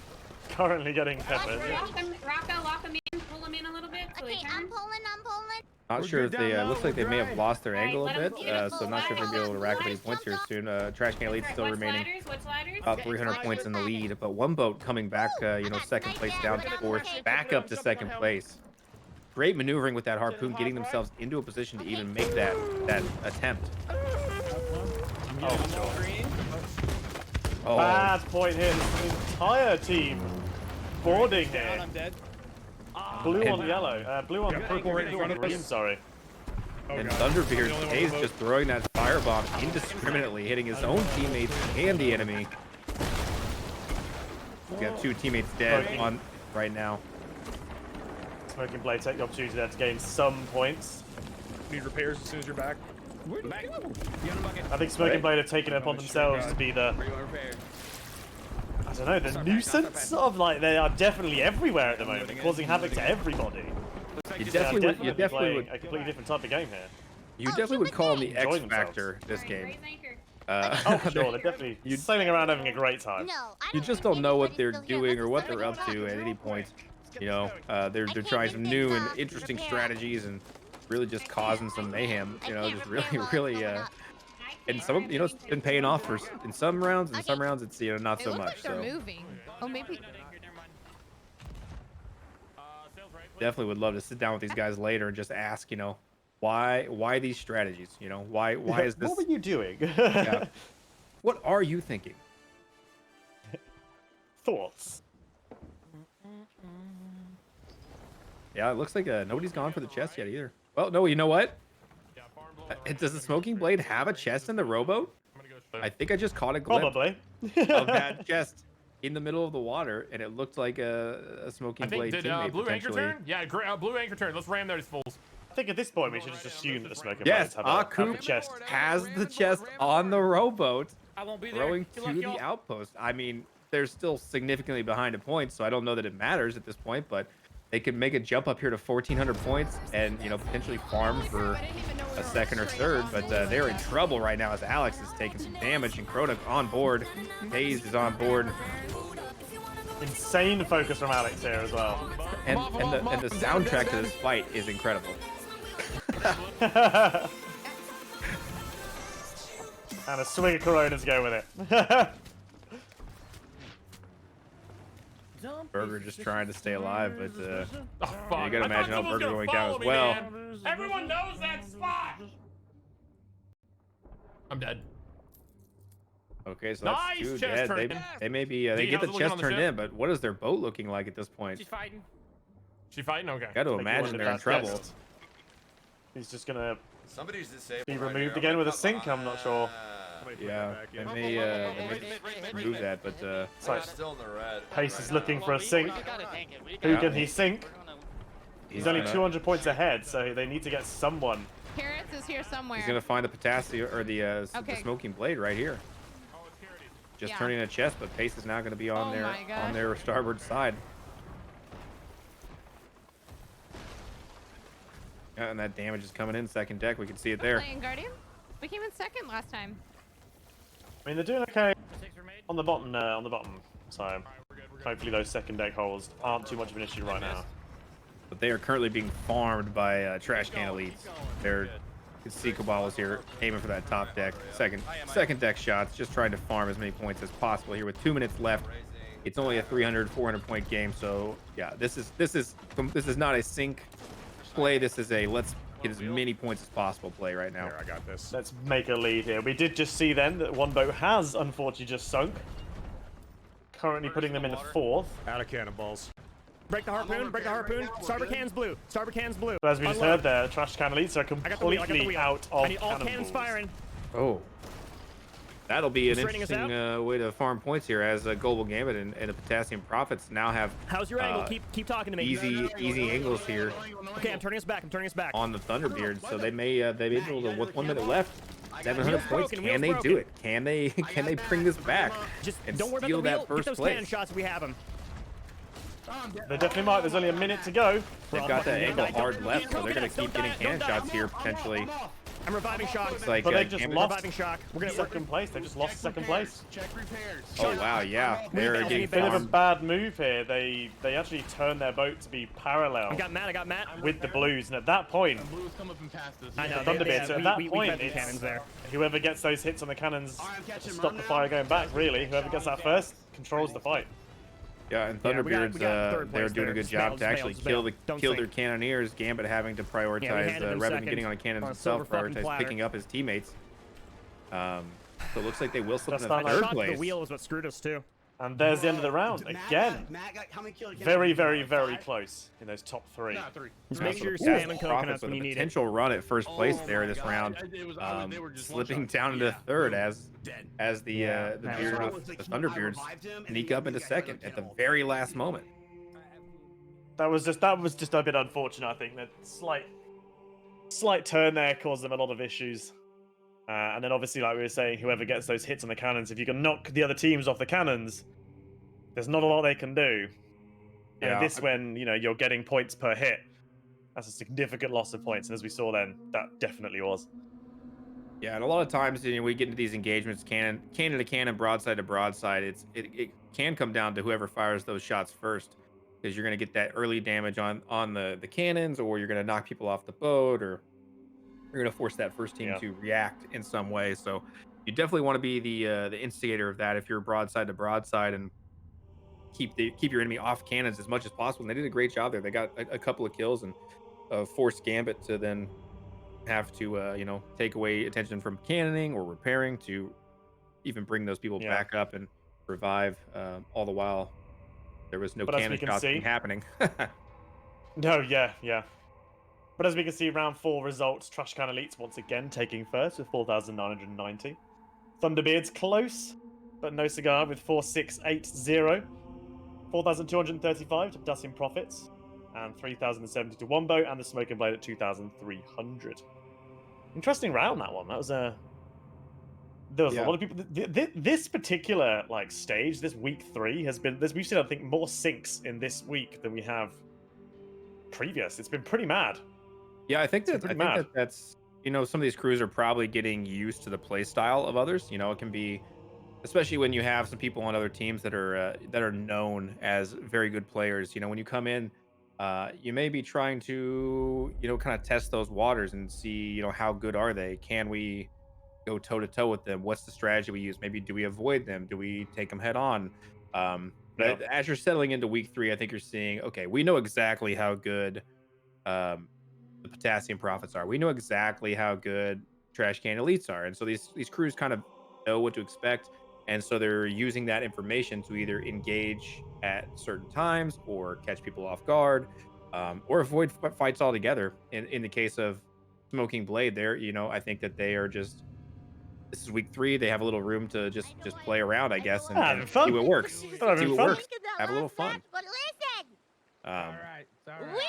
Currently getting peppered. Lock him in. Pull him in a little bit. So Okay, he I'm turns. pulling. Not sure if they looks like they may have lost their Alright, angle a let 'em bit, get it so I'm not sure if they'll be able to rack up any points here soon. Trash Can Elite's still What remaining sliders? What sliders? about 300 points in the lead, but One Boat coming back, second place down to fourth, back up to second place. Great maneuvering with that harpoon, getting themselves into a position to even make that attempt. Oh, sure. Oh, Bad point here. The entire team boarding here. I'm dead. Blue on yellow. Blue on Yeah, purple right in blue front on of us. green. Sorry. Oh, and God. Thunderbeard I'm the only one Hayes on the boat. just throwing that firebomb indiscriminately, hitting his own teammates and the enemy. We got two teammates dead on right now. Smoking Blade take the opportunity there to gain some points. Need repairs as soon as you're back. Back. You on a bucket. I think Smoking Blade have taken it upon themselves to be the, Where you want repairs? I don't know, the nuisance of like they are definitely everywhere at the moment, causing havoc to everybody. Looks like You it's definitely would- Playing definitely a completely different type of game here. You definitely would call him the X Enjoy themselves. Factor this Alright, game. raise anchor. Oh, for sure, they're definitely sailing around having a great time. No, I You don't just think don't know what anybody's they're still here. doing or Let's what they're up start to at any point. You know, they're can't trying get some this new and off. interesting Repair. strategies and really just causing some mayhem. You know, I can't just repair while really, it's blowing up. and some, it's been paying off for in some rounds, and some rounds it's not It so looks much. like they're So moving. Oh, maybe. definitely would love to sit down with these guys later and just ask, why these strategies? Why is this? What were you doing? Yeah. What are you thinking? Thoughts? Yeah, it looks like nobody's gone for the chest yet either. Well, no, you know what? Does the Smoking Blade have a chest in the rowboat? I think I just caught a glimpse Probably. of that chest in the middle of the water, and it looked like a Smoking Blade teammate Blue anchor potentially. turn? Yeah, blue anchor turn. Let's ram those fools. I think at this point we should just assume that the Smoking Yes, Blades have a Aku chest. has the chest on the rowboat, I won't be there. rowing Good to luck, the y'all. outpost. I mean, they're still significantly behind in points, so I don't know that it matters at this point, but they could make a jump up here to 1,400 points and, potentially farm for a second or third, but they're in trouble right now as Alex is taking some damage and Kronik on board. Hayes is on board, Insane focus from Alex here as well. and the soundtrack to this fight is incredible. And a swing of Corona to go with it. Burger just trying to stay alive, but Oh, fuck. you gotta imagine how Burger going down as well. Everyone knows that spot. I'm dead. Okay, so that's Nice two chest dead. turn. They may be they Dee, get the how's it looking chest on the turned ship? in, but what is their boat looking like at this point? She's fighting. She fighting? Okay. Got to Make you imagine wonder they're in if trouble. that's- He's just gonna Somebody's disabled. Be right removed here. again with a Come sink, I'm not sure. Yeah, they may remove that, but It's like still in the red. Pace right is looking now. for a sink. Who can he sink? He's only 200 points ahead, so they need to get someone. Carrots is here somewhere. he's gonna find the potassium or the Okay. smoking blade right here. Just Yeah. turning a chest, but Pace is now going to be on Oh my gosh. on their starboard side. Yeah, and that damage is coming in second deck. We can see it there. Playing Guardian. We came in second last time. I mean, they're doing okay on the bottom. So hopefully those second deck holes aren't too much of an issue right now. But they are currently being farmed by Trash Can Elites. They're you can see Cabal here aiming for that top deck. Second deck shots, just trying to farm as many points as possible here with 2 minutes left. It's only a 300-400 point game, so yeah, this is not a sink play. This is a let's get as many points as possible play right now. Here, I got this. Let's make a lead here. We did just see then that one boat has unfortunately just sunk. Currently putting them in fourth. Out of cannonballs. Break the harpoon, break the harpoon. Starboard cannon's blue. Starboard cannon's blue. But as we just heard there, Trash Can Elites are I got the wheel, completely out of I need all cannons cannonballs. firing. Oh, that'll be an Who's rating us interesting way to farm points here as Global Gambit and the Potassium Profits now have How's your angle? Keep talking to me. easy angles here Okay, I'm turning us back. I'm turning us back. on the Thunderbeard, so they may be able to with 1 minute left. 700 points. broken, Can wheel's they do broken. it? Can they bring this back Just and don't worry steal about the wheel. that first Get those place? cannon shots if we have them. They definitely might. There's only a minute to go. They've got that angle hard left, so they're going to keep getting cannon shots here potentially. I'm reviving shock. Looks like But they just Gambit- lost Reviving shock. We're gonna second place. They just lost second place. Oh wow, yeah, they're getting Bit of a farmed. bad move here. They actually turned their boat to be parallel I got Matt. with the Blues, and at that point, Blues come up and past us. I know. Thunderbird. So at that we point, fed the it's cannons there. whoever gets those hits on the cannons I'm catching stop him. the fire going back. Really, whoever gets that first controls the fight. Yeah, and Yeah, we got Thunderbeards, third they're place doing a there. good job Just to actually bail, don't kill their sink. cannoneers. Gambit having to prioritize handed him rather than second getting on cannons on a himself, silver fucking prioritize platter. picking up his teammates. So it looks like they will slip Just into not like- third Shot to place. the wheel is what screwed us too. And there's the end of the round again. Matt got how many kills? Very, very, very close in those top three. Nah, 3. Just Now make for sure you're the spamming Profits coconuts with when a you need it. potential run at first place Oh there my this God. round, They were just slipping one-shot. down into Yeah. third as Dead. the Yeah, the that beard was of the I Thunderbeards revived him, and sneak then up into he got another second at the kill. very last moment. That was just a bit unfortunate. I think that slight turn there caused them a lot of issues. And then obviously, like we were saying, whoever gets those hits on the cannons, if you can knock the other teams off the cannons, there's not a lot they can do. Yeah. And this, when you're getting points per hit, that's a significant loss of points. And as we saw then, that definitely was. Yeah, and a lot of times we get into these engagements, cannon to cannon, broadside to broadside. It can come down to whoever fires those shots first, because you're going to get that early damage on the cannons, or you're going to knock people off the boat, or you're going to force that first team to react in some way. So you definitely want to be the instigator of that if you're broadside to broadside, and keep your enemy off cannons as much as possible. And they did a great job there. They got a couple of kills and forced Gambit to then have to take away attention from cannoning or repairing to even bring those people back up and revive. All the while there was no But as cannon we can shots see- happening. No, yeah. But as we can see, round 4 results, Trash Can Elites once again taking first with 4,990. Thunderbeards close, but no cigar with 4,680. 4,235 to Potassium Profits, and 3,070 to Wombo, and the Smoking Blade at 2,300. Interesting round, that one. That was there was a lot of people. This particular stage, this week 3 has been. We've seen, I think, more sinks in this week than we have previous. It's been pretty mad. Yeah, I think pretty mad. that's some of these crews are probably getting used to the play style of others. It can be, especially when you have some people on other teams that are known as very good players. When you come in, you may be trying to kind of test those waters and see how good are they. Can we go toe to toe with them? What's the strategy we use? Maybe do we avoid them? Do we take them head on? But as you're settling into week 3, I think you're seeing, okay, we know exactly how good the Potassium Profits are. We know exactly how good Trash Can Elites are. And so these crews kind of know what to expect. And so they're using that information to either engage at certain times or catch people off guard, or avoid fights altogether. In the case of Smoking Blade there, I think that they are just. This is week 3. They have a little room to just play around, I guess, and Having fun. see what works. Having See what fun. works. Have a little fun. But listen, All right. we are.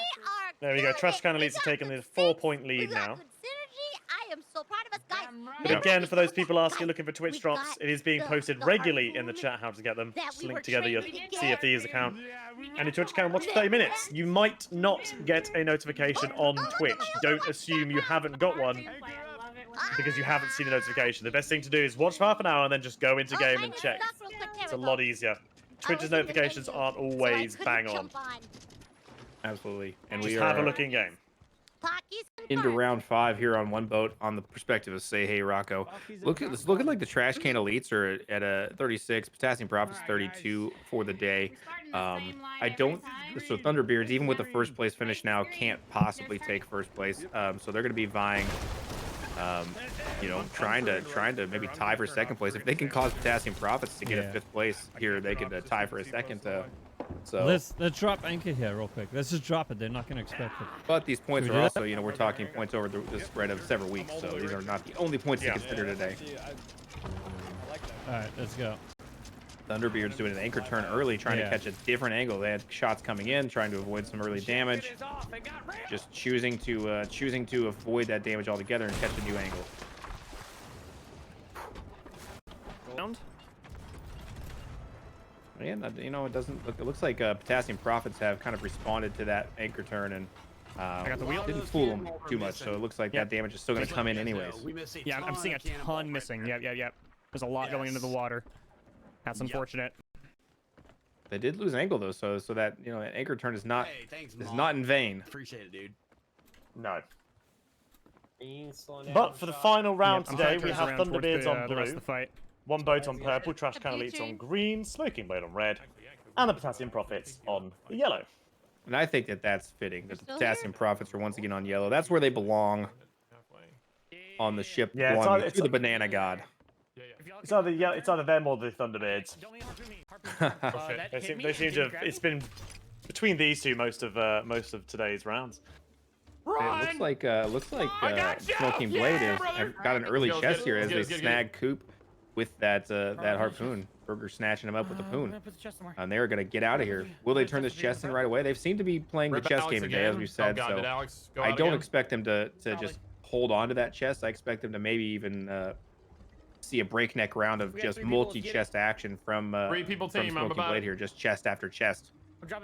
There we go. good. Trash Can We Elites are got taking good the sense. 4-point We lead got now. good synergy. I am so proud of us, guys. But Now, again, for those people guys, asking, looking for Twitch we drops, got it is being the posted regularly in the harpoon chat how to get them. that Just we were link together your training to Sea of get. Thieves account and your Twitch account. Watch 30 minutes. You might not get a notification on Twitch. Don't assume you haven't got one because you haven't seen a notification. The best thing to do is watch for half an hour and then just go into game and check. It's a lot easier. Twitch's notifications aren't always bang on. Absolutely. And Just we have a are look in game. into round 5 here on one boat on the perspective of Say Hey Rocco. It's looking like the Trash Can Elites are at a 36, Potassium Profits 32 for the day. I don't. So Thunderbeards, even with the first place finish now, can't possibly take first place. So they're going to be vying. Trying to maybe tie for second place. If they can cause Potassium Profits to get a 5th place here, they could tie for a second. So let's drop anchor here real quick. Let's just drop it. They're not going to expect it. But these points Should are we do also, that? we're talking points over the spread of several weeks. So these are not the only points to consider today. All right, let's go. Thunderbeard's doing an anchor turn early, trying to catch a different angle. They had shots coming in, trying to avoid some early damage. Just choosing to avoid that damage altogether and catch a new angle. And it doesn't look. It looks like Potassium Profits have kind of responded to that anchor turn and didn't fool them too much. So it looks like that damage is still going to come in anyways. Yeah, I'm seeing a ton missing. Yep. There's a lot going into the water. That's unfortunate. They did lose angle though, so that an anchor turn is not not in vain. Appreciate it, dude. No. But for the final round today, we have around towards Thunderbeards on the rest of blue, the fight. one boat on purple, Trash Can Elites on green, Smoking Blade on red, and the Potassium Profits on the yellow. And I think that that's fitting. That the Potassium Profits are once again on yellow. That's where they belong on the ship belonging to the Banana God. It's either them or the Thunderbeards. They seem to have. It's been between these two most of today's rounds. It looks like Smoking Blade has got an early chest here as they snag Coop with that harpoon. Burger snatching him up with the poon. And they're going to get out of here. Will they turn this chest in right away? They seem to be playing the chess game today, as we said. So I don't expect them to just hold on to that chest. I expect them to maybe even see a breakneck round of just multi-chest action from Smoking Blade here. Just chest after chest.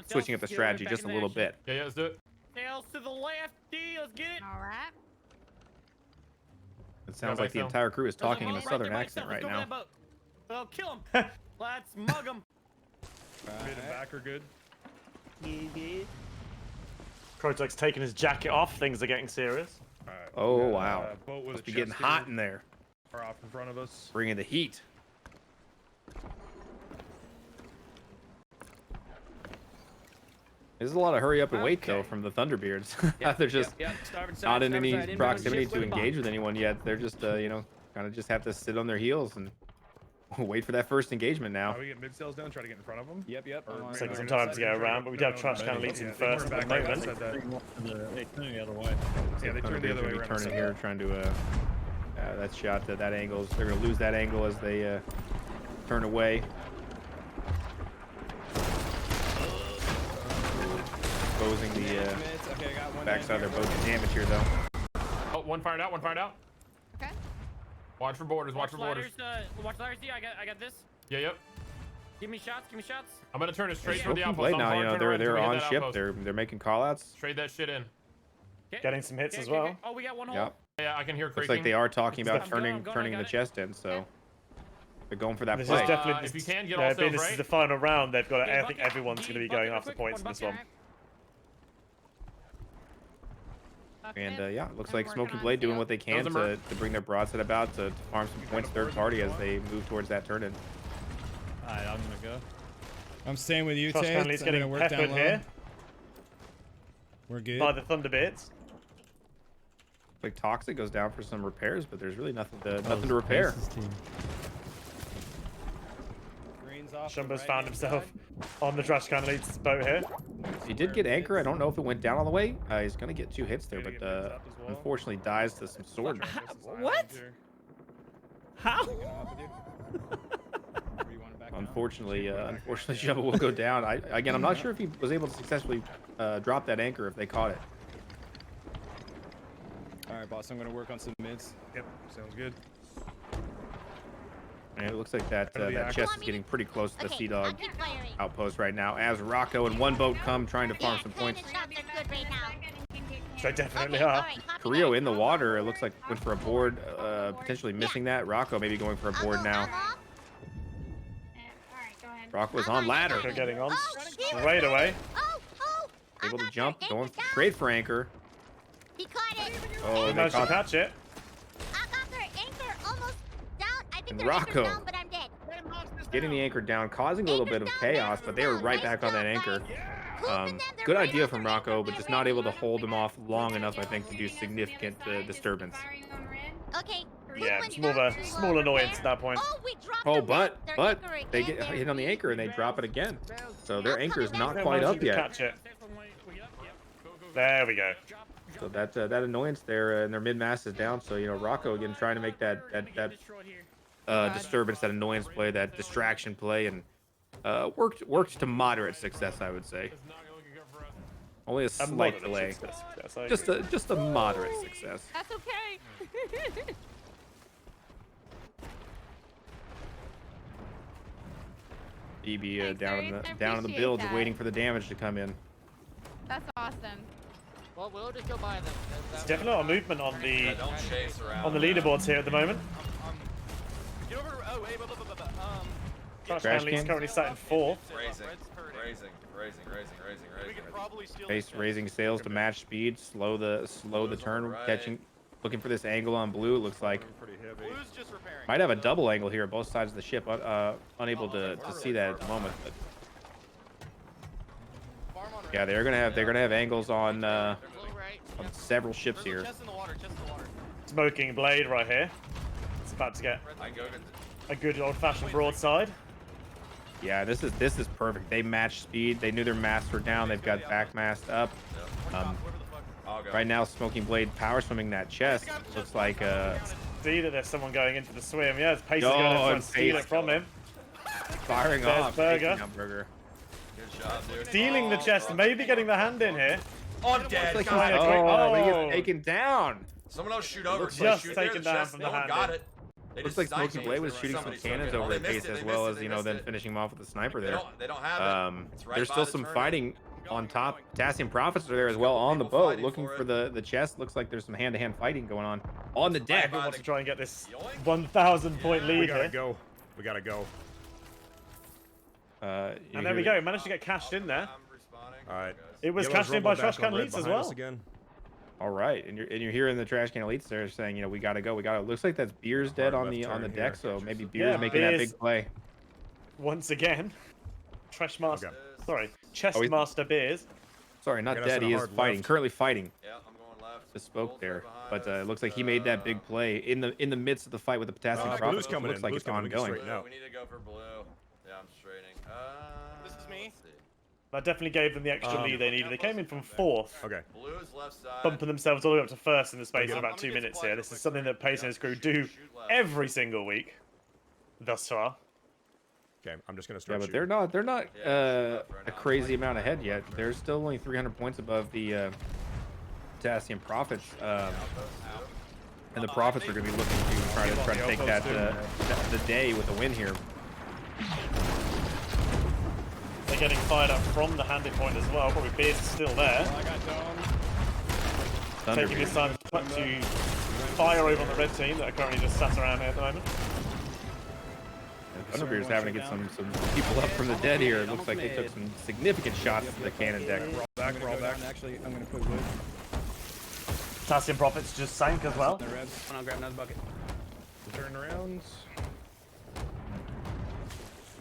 Switching up the strategy just a little bit. Yeah, let's do it. Tails to the left, D. Let's get it. All right. It sounds like the entire crew is talking in a southern accent right now. Well, kill him. Let's mug him. Mid and back are good. Krotek's taking his jacket off. Things are getting serious. Right, oh wow! Boat with Must a be getting chest hot here, in there. or off in front of us. Bringing the heat. There's a lot of hurry up and wait though from the Thunderbeards. They're just not in any proximity to engage with anyone yet. They're just kind of just have to sit on their heels and wait for that first engagement now. We get mid sails down, try to get in front of them. Yep. It's taking some time to go around, but we do have Trash Can Elites in first at the moment. They turn the other way. Yeah, they turn the other way around. Turning here, trying to that shot at that angle. They're gonna lose that angle as they turn away. Exposing the backside of their boat to damage here though. Oh, one fired out. Okay. Watch for borders. Watch for borders. Watch ladders, D. I got this. Yeah, yep. Give me shots. I'm gonna turn it straight toward the Smoking outpost. Blade now, they're on ship. Outpost. They're making callouts. Trade that shit in. Getting some hits as well. Oh, we got one hole. Yeah. Yeah, I can hear creaking. Looks like they are talking about I'm going, turning I the got it. chest in, so they're going for that This play. is definitely. If you can, get all sails this right. is the final round. They've got. I think bucket. everyone's going to be going after points in this one. And yeah, it looks like Smoking Blade doing what they can to bring their broadside about to farm some points third party as they move towards that turn-in. All right, I'm gonna go. I'm staying with you, Trash Can Tate. Elites I'm getting gonna work peppered down here low. We're good. by the Thunderbeards. Like Toxic goes down for some repairs, but there's really nothing to repair. Shumbo's found himself on the trash can leads boat here. He did get anchor. I don't know if it went down all the way. He's gonna get 2 hits there, Gonna but get mids up as well. unfortunately dies to some sword. What? How? Unfortunately, Shumbo will go down. Again, I'm not sure if he was able to successfully drop that anchor if they caught it. All right, boss. I'm gonna work on some mids. Yep, sounds good. And it looks like that Gonna be that active. chest is getting pretty close to the Sea Dog Keep firing. outpost right now. As Rocco and one boat come trying to farm some points. Cannon shots are good right now. They definitely Okay, are. all right, copy Carrillo that. in the water. It looks like went for a board, potentially missing that. Rocco maybe going for a board I'm now. off. Alright, go ahead. Rocco's on ladder. They're getting on Oh, he was straight away. Oh, I Able to got jump, her. going Anchor down. straight for anchor. He caught it. Oh, They they managed to caught catch it. I got their anchor almost down. I think And their anchor's Rocco. down, but I'm dead. getting the anchor down, causing a little bit of chaos, but they were right back on that anchor. Good idea from Rocco, but just not able to hold him off long enough, I think, to do significant disturbance. Firing on red. Okay. Yeah, movement it's more of a down to small annoyance at that point. Oh, we dropped Oh, the but their anchor they again. get They're hit on the free. anchor and they drop it again. So their I'm anchor is coming not back. quite up Managed to yet. catch it. There we go. So that annoyance there, and their mid mass is down. So Rocco again trying to make that disturbance, that annoyance play, that distraction play, and worked to moderate success, I would say. Only a slight moderate delay. success, I Just agree. just a moderate success. That's okay. DB Thanks, down Larry. I in the appreciate builds, that. waiting for the damage to come in. That's awesome. Well, we'll just go by them. There's definitely a lot of movement on the Yeah, don't chase around. on the leaderboards here at the moment. Get over. Oh, hey, Trash Trash can leads can? currently sat in 4th. Raising, raising. we can probably steal Base this guy. raising sails to match speed, slow the turn, right. catching, looking for this angle on blue. It looks like Pretty heavy. Blue's just repairing. might have a double angle here, both sides of the ship. Unable to see that at the moment, but Farm on red. yeah, they're gonna have angles on Low right. several ships There's a here. chest in the water. Chest in the water. Smoking blade right here. It's about to get I go to a good old-fashioned broadside. Yeah, this is perfect. They match speed. They knew their masts were down. They've got back mast up. Whoever the fuck. I'll go. Right now, Smoking Blade power swimming that chest. Looks like See that there's someone going into the swim. Yeah, it's Pace is Oh, going to try and and steal Pace. it from him. firing There's off. Burger. taking out Burger. Good job, dude. Stealing the chest, maybe getting the hand in here. Oh, I'm dead. Like, Trying to God. quick- oh, he oh. gets taken down. Someone else shoot over. Looks Somebody like- shoot Just there, taken the down chest, from the no one hand got in. it. They Looks just like sniped Smoking me. Blade was shooting some Somebody's cannons okay. Oh, over they at missed Pace it, as they well missed as, it, they missed then it. finishing him off with a sniper there. They don't have it. It's right There's by still the some turret. fighting on top. Potassium Profits are there as There's well people on the boat, fighting looking for for the chest. Looks like there's some hand-to-hand fighting going on the deck. Who wants to try and get this Yoink. 1,000 point We lead gotta here? go. We gotta go. And there we go. Managed to get cashed in there. I'm respawning. All right. It was Yellow's cashed in by rumbling Trash back on Can red Elites as behind us well. again. All right, and you're hearing the Trash Can Elites there saying, we gotta go. Looks like that's Beer's dead Hard on the left turn deck, here. so maybe Beer's Yeah, making that Beer's- big play. Once again. Trash Master. Okay. Sorry. Chest Oh, he's- Master Beers. Sorry, not Got us dead. in a He is hard fighting, left. currently fighting. Yeah, I'm going left. Just spoke Gold's there, right behind but us. it looks like he made that big play in the midst of the fight with the Potassium Blue's Profits. coming Looks in, like Blue's it's coming. We can ongoing. straighten out. We need to go for blue. Yeah, I'm straightening. This is me. Let's see. That definitely gave them the extra lead they needed. They came in from 4th, Okay. Blue is left side. bumping themselves all the way up to 1st in the space of I'm about gonna 2 get minutes supplies here. real This is quick. something that Pace and his crew do Shoot left. every single week thus far. Okay. I'm just gonna Yeah, start but shooting. they're not Yeah, left right a now. crazy amount ahead yet. They're still only 300 points above the Potassium Profits, and the Profits are going to be looking to try to take that the day with a win here. They're getting fired up from the handed point as well. Probably Beers is still there. I got domed. Taking this time to fire over on the red team that are currently just sat around here at the moment. Thunderbeard's having to get some people up from the dead here. It looks like they took some significant shots to the cannon deck. We're all back. Actually, I'm gonna put wood. Potassium Profits just sank as well. The revs. And I'll grab another bucket. Turn around.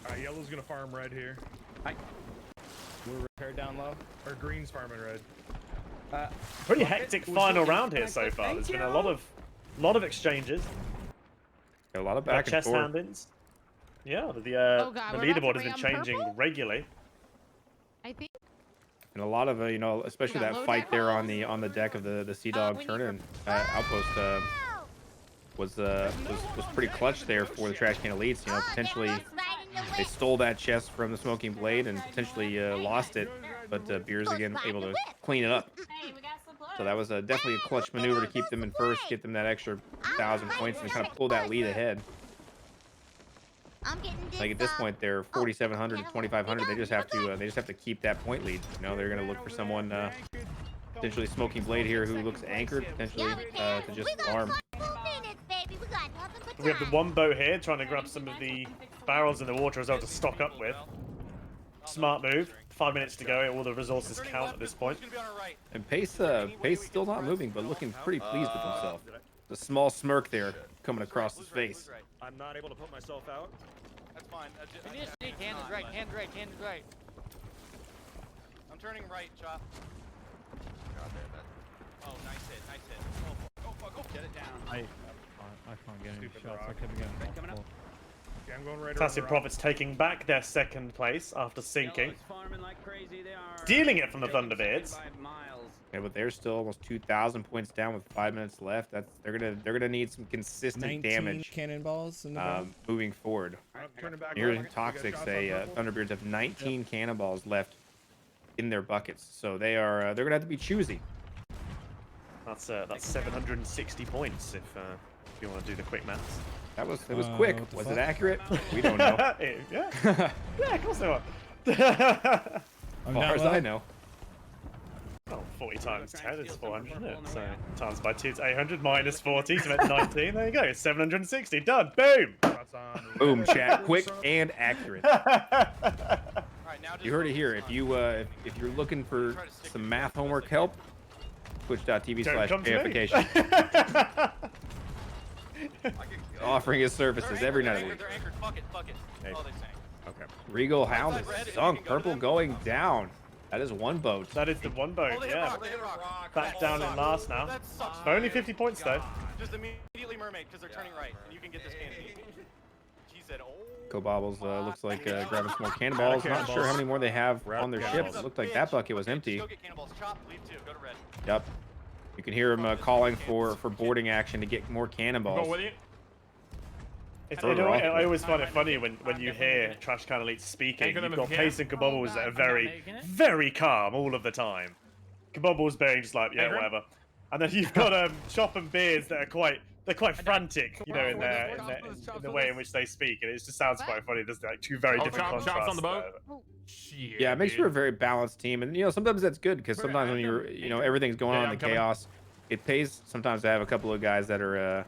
Alright, yellow's gonna farm red here. Hi. We're repaired down low. Or green's farming red. Pretty hectic final round here so far. There's been a lot of exchanges. A lot of Got back and chest forth. hand-ins. Yeah, Oh, God, the we're about to leaderboard has been ram changing purple? regularly. I think. And a lot of you know, especially got that low fight deck there holes. on the deck of the Sea Dog we need turn outpost was pretty clutch there for the Trash Can Elites. You know, potentially they stole that chest from the Smoking Blade and potentially lost it, but Beers again able to clean it up. Hey, we got some blood. So that was definitely a clutch maneuver to keep them in first, get them that extra 1,000 points, and kind of pull that lead ahead. I'm getting this, Like at this point, they're 4,700 to 2,500. They just have to keep that point lead. You know, they're gonna look for someone potentially Smoking Blade here who looks anchored, potentially to just farm. We have the one boat here trying to grab some of the barrels in the water as well to stock up with. Smart move. 5 minutes to go. All the resources count at this point. And Pace still not moving, but looking pretty pleased with himself. The small smirk there coming across his face. I'm not able to put myself out. That's fine. Hand is right, hand right, hand is right. I'm turning right, Chop. Oh, nice hit, nice hit. Oh, fuck, oh, get it down. I can't get any Stupid shots. rock. I kept getting Coming up. multiple. Okay, I'm going right around Potassium the rock. Profits taking back their second place after sinking. Stealing it from the Thunderbirds. Yeah, but they're still almost 2,000 points down with 5 minutes left. They're gonna need some consistent 19 damage cannonballs in the ground. moving forward. I'm turning back Here around. in We got Toxic shots say on purple. Thunderbirds have 19 cannonballs left in their buckets, so they're gonna have to be choosy. That's 760 points if you want to do the quick maths. It was quick. what the Was fuck? it accurate? We don't know. Yeah, yeah, of course they were. As far as I know. Oh, 40 times 10 is 400, isn't it? So times by 2 is 800, minus 40 to make 19. There you go, 760. Done. Boom. Shots on. Boom, chat. Quick and accurate. Alright, now just You heard it focus here. on- If you're looking for some math homework help, Don't come to me. twitch.tv/JFication. Offering his services every night of the week. They're anchored. Fuck it, fuck it. Hey. Oh, they sank. Okay. Regal Hound is sunk. Purple going down. That is one boat. That is the one boat, Oh, they hit yeah. rock, they hit rock. Back down in last now. That sucks. For only 50 points though. Just immediately mermaid because they're turning right, and you can get this cannon. He said, "Oh." Cobobbles looks like grabbing some more cannonballs. Not sure how many more they have on their ship. It looked like that bucket was empty. Go get cannonballs. Chop, leave two. Go to red. Yep. You can hear him calling for boarding action to get more cannonballs. Go with you. I always find it funny when you hear Trash Can Elite speaking. Anchor them You've got if you can. Pace and Kabobbles that are very, making it. very calm all of the time. Kabobbles being just like, yeah, Anchor 'em. whatever. And then you've got Chop and Beards that are quite frantic, you know, in the way in which they speak, and it just sounds quite funny. There's like two very different Chops contrasts. on the boat. there. Shit. Yeah, it makes dude. for a very balanced team, and sometimes that's good because sometimes when you're everything's going on in I'm the coming. chaos, it pays sometimes to have a couple of guys that are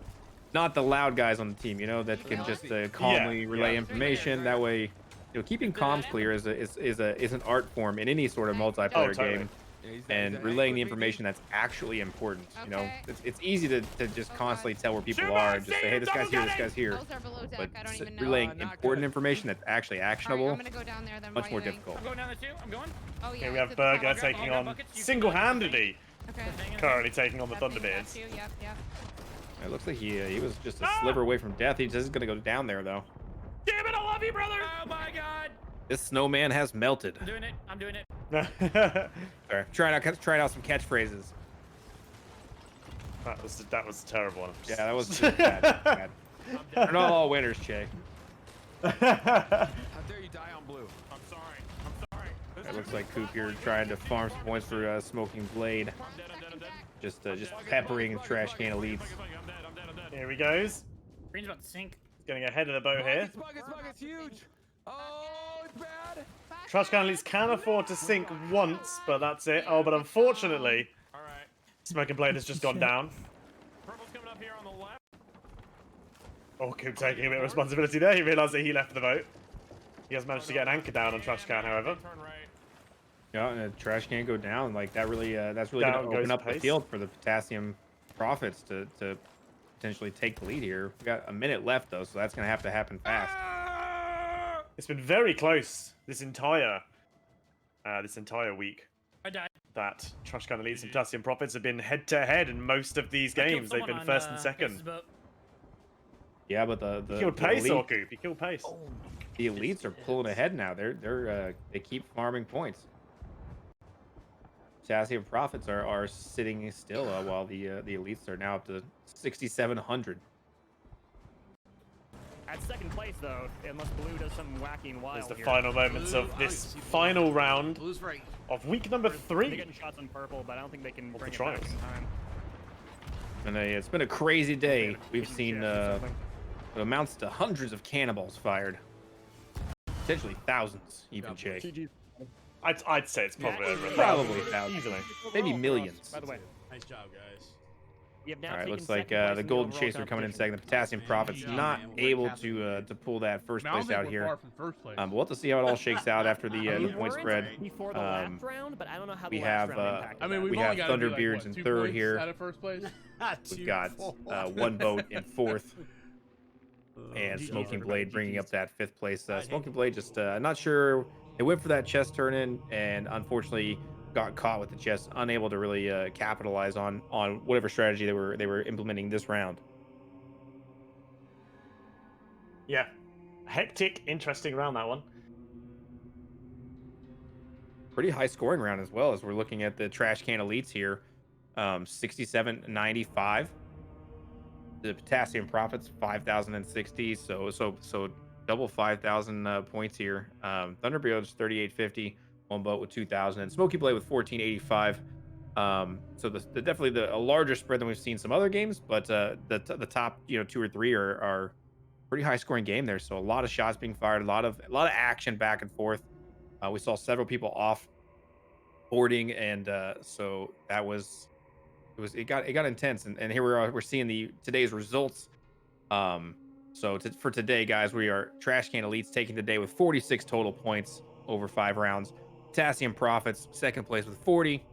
not the loud guys on the team, that can just calmly relay information. That way, keeping comms clear is an art form in any sort of multiplayer totally. game, and relaying the information that's actually important. Okay. It's easy to just constantly tell where people are and just say, hey, this guy's here, this guy's here. Those are below deck. But I don't even know. relaying important information that's actually All right, actionable, I'm gonna go down there then. much What more do you think? difficult. I'm going down there too. I'm going. Oh yeah. Here we it's have at the top. Burger taking on single-handedly, Okay. currently taking on the That thing got Thunderbirds. you, Yep, yep. It looks like he was just a sliver away from death. He just is gonna go down there though. Damn it, I love you, brother. Oh my god. This snowman has melted. I'm doing it. I'm doing it. Sorry, trying out some catchphrases. That was a terrible one. Yeah, that was just bad. They're not all winners, Che. How dare you die on blue? I'm sorry. I'm sorry. It looks like Coop here trying to farm some points for Smoking Blade. Just peppering Trash Can Elites. Here he goes. Green's about to sink. He's getting ahead of the boat here. Bucket's huge. Oh, it's bad. Trash Can Elites can afford to sink once, but that's it. Oh, but unfortunately, All right. Smoking Blade has just gone down. Purple's coming up here on the left. Oh, Coop taking a bit of responsibility there. He realised that he left the boat. He has managed to get an anchor down on Trash Can, however. Turn right. Yeah, and the Trash Can go down. Like that's really Down gonna goes open up the Pace. field for the Potassium Profits to potentially take the lead here. We got a minute left though, so that's gonna have to happen fast. It's been very close this entire week. I died. That Trash Can Elites and Potassium Profits have been head-to-head in most of these I killed games. They've someone been on, first and Pace's second. boat. Yeah, but He killed Pace, elite, or Goop? He killed Pace. the elites are pulling ahead now. They keep farming points. Potassium profits are sitting still while the elites are now up to 6,700. At second place, though, unless Blue does something wacky and wild There's the here. final moments of this final round of week number They're 3. getting shots on purple, but I don't think they can Of bring the it back trials. in time. And it's been a crazy day. We've Kitchen seen shift or something. it amounts to hundreds of cannonballs fired, potentially thousands, even Jay. GG. I'd say it's probably over. Probably thousands, Easily. maybe Overall for us, millions. By the way, Nice job, guys. we have now All right, taken looks like second place the in Golden overall Chaser coming in competition. second. The Potassium Profits Good job, not man. able to pull that first Man, I don't place think out we're here. far from first place. But we'll have to see how it all shakes out after the We point weren't spread. before the last round, but I don't know how the we last have, round impacted I mean, that. we've we only have got to be like, Thunderbeards what, in 2 third points here. out of first place. We've got one boat in fourth. And Smoking Blade bringing up that fifth place. Smoking Blade just not sure. They went for that chest turn in and unfortunately got caught with the chest, unable to really capitalize on whatever strategy they were implementing this round. Yeah. Hectic, interesting round, that one. Pretty high scoring round as well, as we're looking at the trash can elites here. 67.95. The Potassium Profits 5,060. So double 5,000 points here. Thunderbeard's 3,850. One boat with 2,000, and Smoky Blade with 1485. So the definitely a larger spread than we've seen some other games, but the top 2 or 3 are pretty high scoring game there. So a lot of shots being fired, a lot of action back and forth. We saw several people off boarding, and so it got intense. And here we are, we're seeing today's results. For today, guys, we are Trash Can Elites taking the day with 46 total points over 5 rounds. Potassium Profits second place with 40.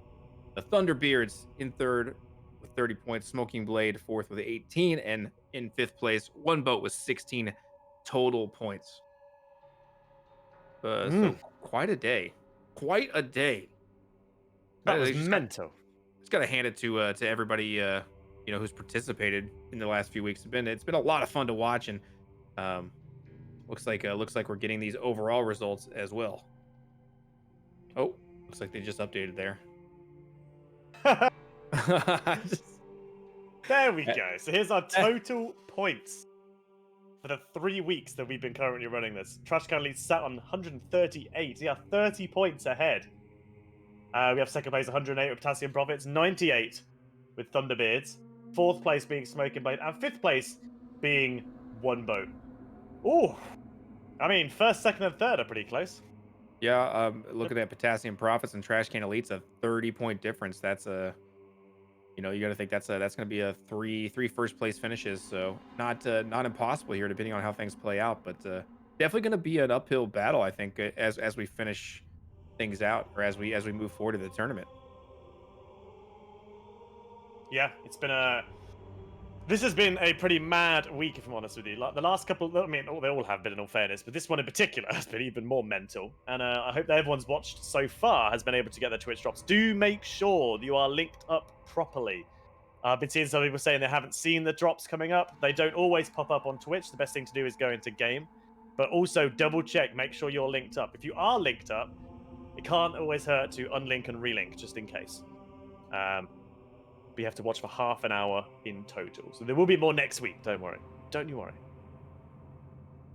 The Thunderbeards in third with 30 points. Smoking Blade fourth with 18, and in fifth place, one boat with 16 total points. So quite a day. Quite a day. That was Just mental. got to hand it to everybody who's participated in the last few weeks. It's been a lot of fun to watch, and looks like we're getting these overall results as well. Oh, looks like they just updated there. There we go. So here's our total points for the 3 weeks that we've been currently running this. Trash Can Lead sat on 138. Yeah, 30 points ahead. We have second place 108 with Potassium Profits, 98 with Thunderbeards, fourth place being Smoking Blade, and fifth place being One Boat. Ooh, I mean, first, second, and third are pretty close. Yeah, looking at Potassium Profits and Trash Can Elites, a 30-point difference. That's you got to think that's going to be a three first place finishes. So not impossible here, depending on how things play out. But definitely going to be an uphill battle, I think, as we finish things out, or as we move forward to the tournament. Yeah, this has been a pretty mad week, if I'm honest with you. Like the last couple, I mean, they all have been, in all fairness, but this one in particular has been even more mental. And I hope that everyone's watched so far has been able to get their Twitch drops. Do make sure that you are linked up properly. I've been seeing some people saying they haven't seen the drops coming up. They don't always pop up on Twitch. The best thing to do is go into game. But also double check, make sure you're linked up. If you are linked up, it can't always hurt to unlink and relink, just in case. We have to watch for half an hour in total. So there will be more next week, don't worry. Don't you worry.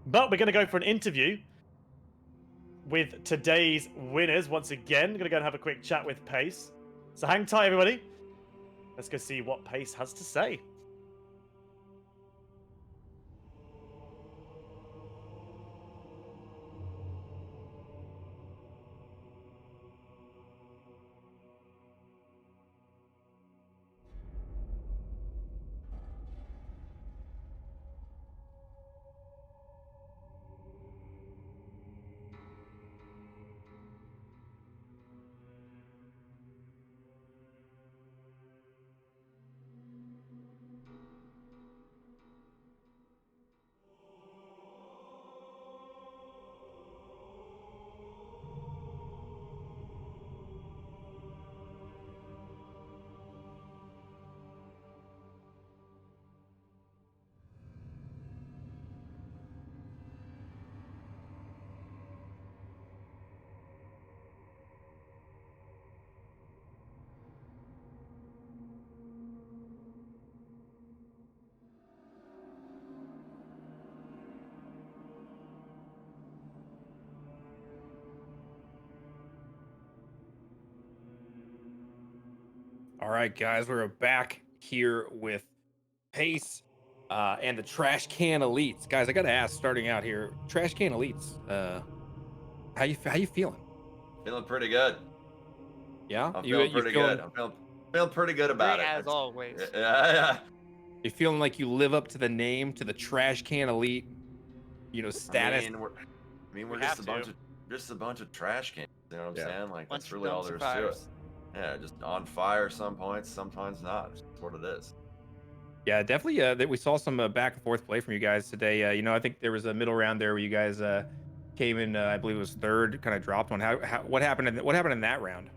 But we're going to go for an interview with today's winners once again. We're going to go and have a quick chat with Pace. So hang tight, everybody. Let's go see what Pace has to say. All right, guys, we're back here with Pace and the Trash Can Elites. Guys, I gotta ask, starting out here, Trash Can Elites, how you feeling? Feeling pretty good. Yeah, I'm you feeling you pretty good. feeling I'm feeling pretty good about it. As always. Yeah. you feeling like you live up to the name, to the Trash Can Elite, I status? mean, we're have to. just a bunch of trash cans. You know what I'm saying? Like Bunch that's of really all dumpster there is to it. fires. Yeah, just on fire some points, sometimes not. It's just what it is. Yeah, definitely. That we saw some back and forth play from you guys today. I think there was a middle round there where you guys came in. I believe it was third, kind of dropped one. What happened? What happened in that round?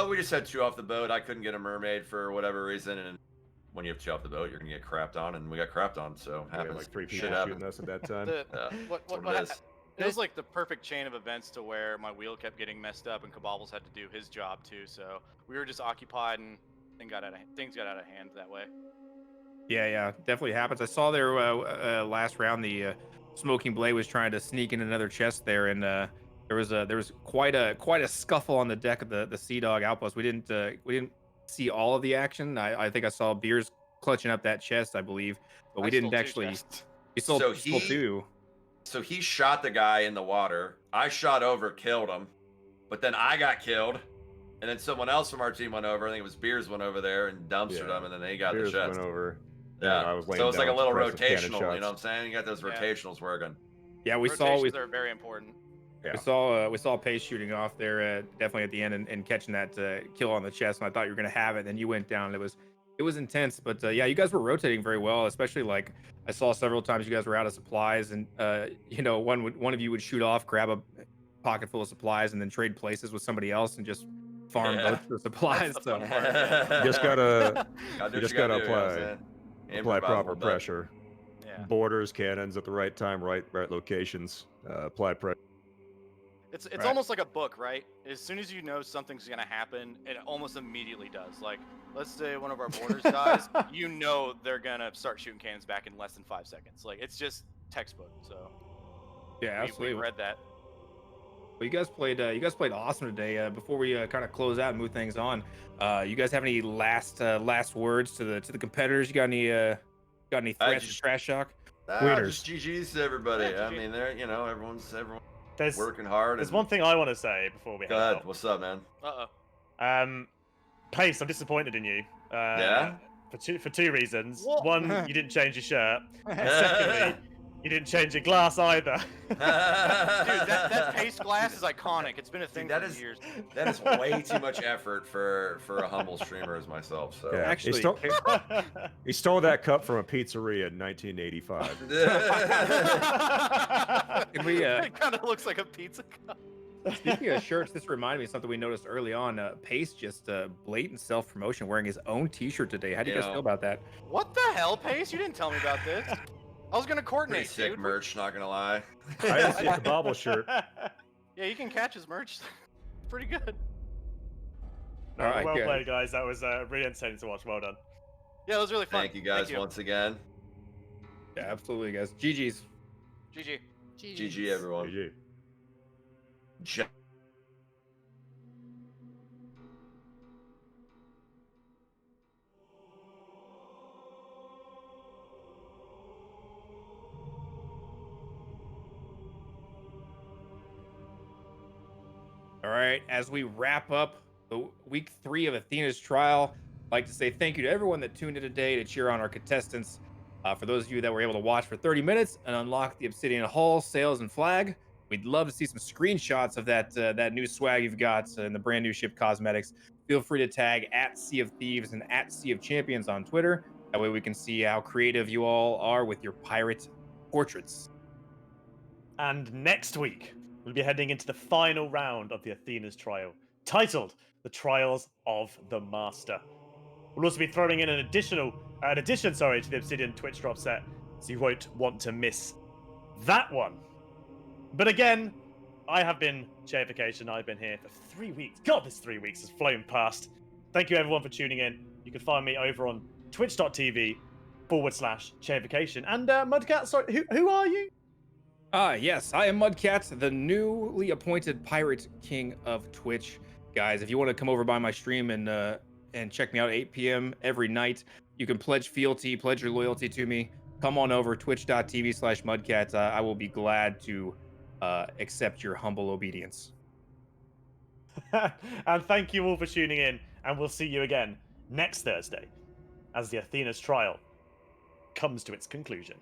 We just had two off the boat. I couldn't get a mermaid for whatever reason, and when you have two off the boat, you're gonna get crapped on, and we got crapped on. So We had happens. like 3 Shit people happens. shooting us at that time. What What it is. it was like the perfect chain of events to where my wheel kept getting messed up and Kabobbles had to do his job too. So we were just occupied and things got out of hand that way. Yeah, definitely happens. I saw there last round the Smoking Blade was trying to sneak in another chest there, and there was quite a scuffle on the deck of the Sea Dog outpost. We didn't see all of the action. I think I saw Beers clutching up that chest, I believe, but we I stole didn't two actually. chests. We sold, So sold two. So he shot the guy in the water. I shot over, killed him, but then I got killed, and then someone else from our team went over. I think it was Beers went over there and dumpstered him, and then they got Beers the chest. went over. Yeah, I was laying so it's like a down little suppressive cannon rotational. You know what I'm shots. saying? You got those Yeah. rotationals working. Yeah, we Rotations are very important. Yeah. we saw Pace shooting off there definitely at the end and catching that kill on the chest, and I thought you were gonna have it. Then you went down. It was intense, but yeah, you guys were rotating very well. Especially like I saw several times you guys were out of supplies, and one of you would shoot off, grab a pocket full of supplies, and then trade places with somebody else and just farm Yeah. both the supplies. That's the So fun part, yeah. You just gotta Gotta do you what just you gotta do, you know what I'm apply saying? apply Improvise a proper little bit. pressure. Yeah. Borders, cannons at the right time, right locations. Apply pressure. It's Right. almost like a book, right? As soon as you know something's gonna happen, it almost immediately does. Like, let's say one of our boarders dies, you know they're gonna start shooting cannons back in less than 5 seconds. Like, it's just textbook. So yeah, we absolutely. read that. Well, you guys played awesome today. Before we kind of close out and move things on, you guys have any last words to the competitors? You got any threats to just- trash talk? Just GG's to everybody. Yeah, I GG. mean, everyone's There's working hard. there's and- one thing I want to say before we Go head ahead. out. What's up, man? Pace, I'm disappointed in you. Yeah? For two reasons. What? One, you didn't change your shirt. And secondly, you didn't change your glass either. Dude, that paste glass is iconic. It's been a thing that for is- years. That is way too much effort for a humble streamer as myself. So Yeah. Actually, He stole that cup from a pizzeria in 1985. can we, It kind of looks like a pizza cup. speaking of shirts, this reminded me of something we noticed early on. Pace just blatant self promotion, wearing his own T-shirt today. How do you guys feel about that? What the hell, Pace? You didn't tell me about this. I was gonna pretty coordinate, sick dude. merch. Not gonna lie. I didn't see the bobble shirt. Yeah, you can catch his merch. Pretty good. All right, well good. played, guys. That was really entertaining to watch. Well done. Yeah, it was really fun. Thank you guys Thank you. once again. Yeah, absolutely, guys. GG's. GG. GG everyone. GG. Ja- All right, as we wrap up the week 3 of Athena's trial, I'd like to say thank you to everyone that tuned in today to cheer on our contestants. For those of you that were able to watch for 30 minutes and unlock the Obsidian Hull, sails, and flag, we'd love to see some screenshots of that new swag you've got and the brand new ship cosmetics. Feel free to tag at Sea of Thieves and at Sea of Champions on Twitter. That way we can see how creative you all are with your pirate portraits. And next week, we'll be heading into the final round of the Athena's trial, titled The Trials of the Master. We'll also be throwing in an addition to the Obsidian Twitch drop set, so you won't want to miss that one. But again, I have been Chairification. I've been here for 3 weeks. God, this 3 weeks has flown past. Thank you everyone for tuning in. You can find me over on twitch.tv/Chairification. And Mudcat, sorry, who are you? Yes, I am Mudcat, the newly appointed Pirate King of Twitch. Guys, if you want to come over by my stream and and check me out at 8 p.m. every night. You can pledge fealty, pledge your loyalty to me. Come on over, twitch.tv/mudcats. I will be glad to accept your humble obedience. And thank you all for tuning in, and we'll see you again next Thursday as the Athena's trial comes to its conclusion.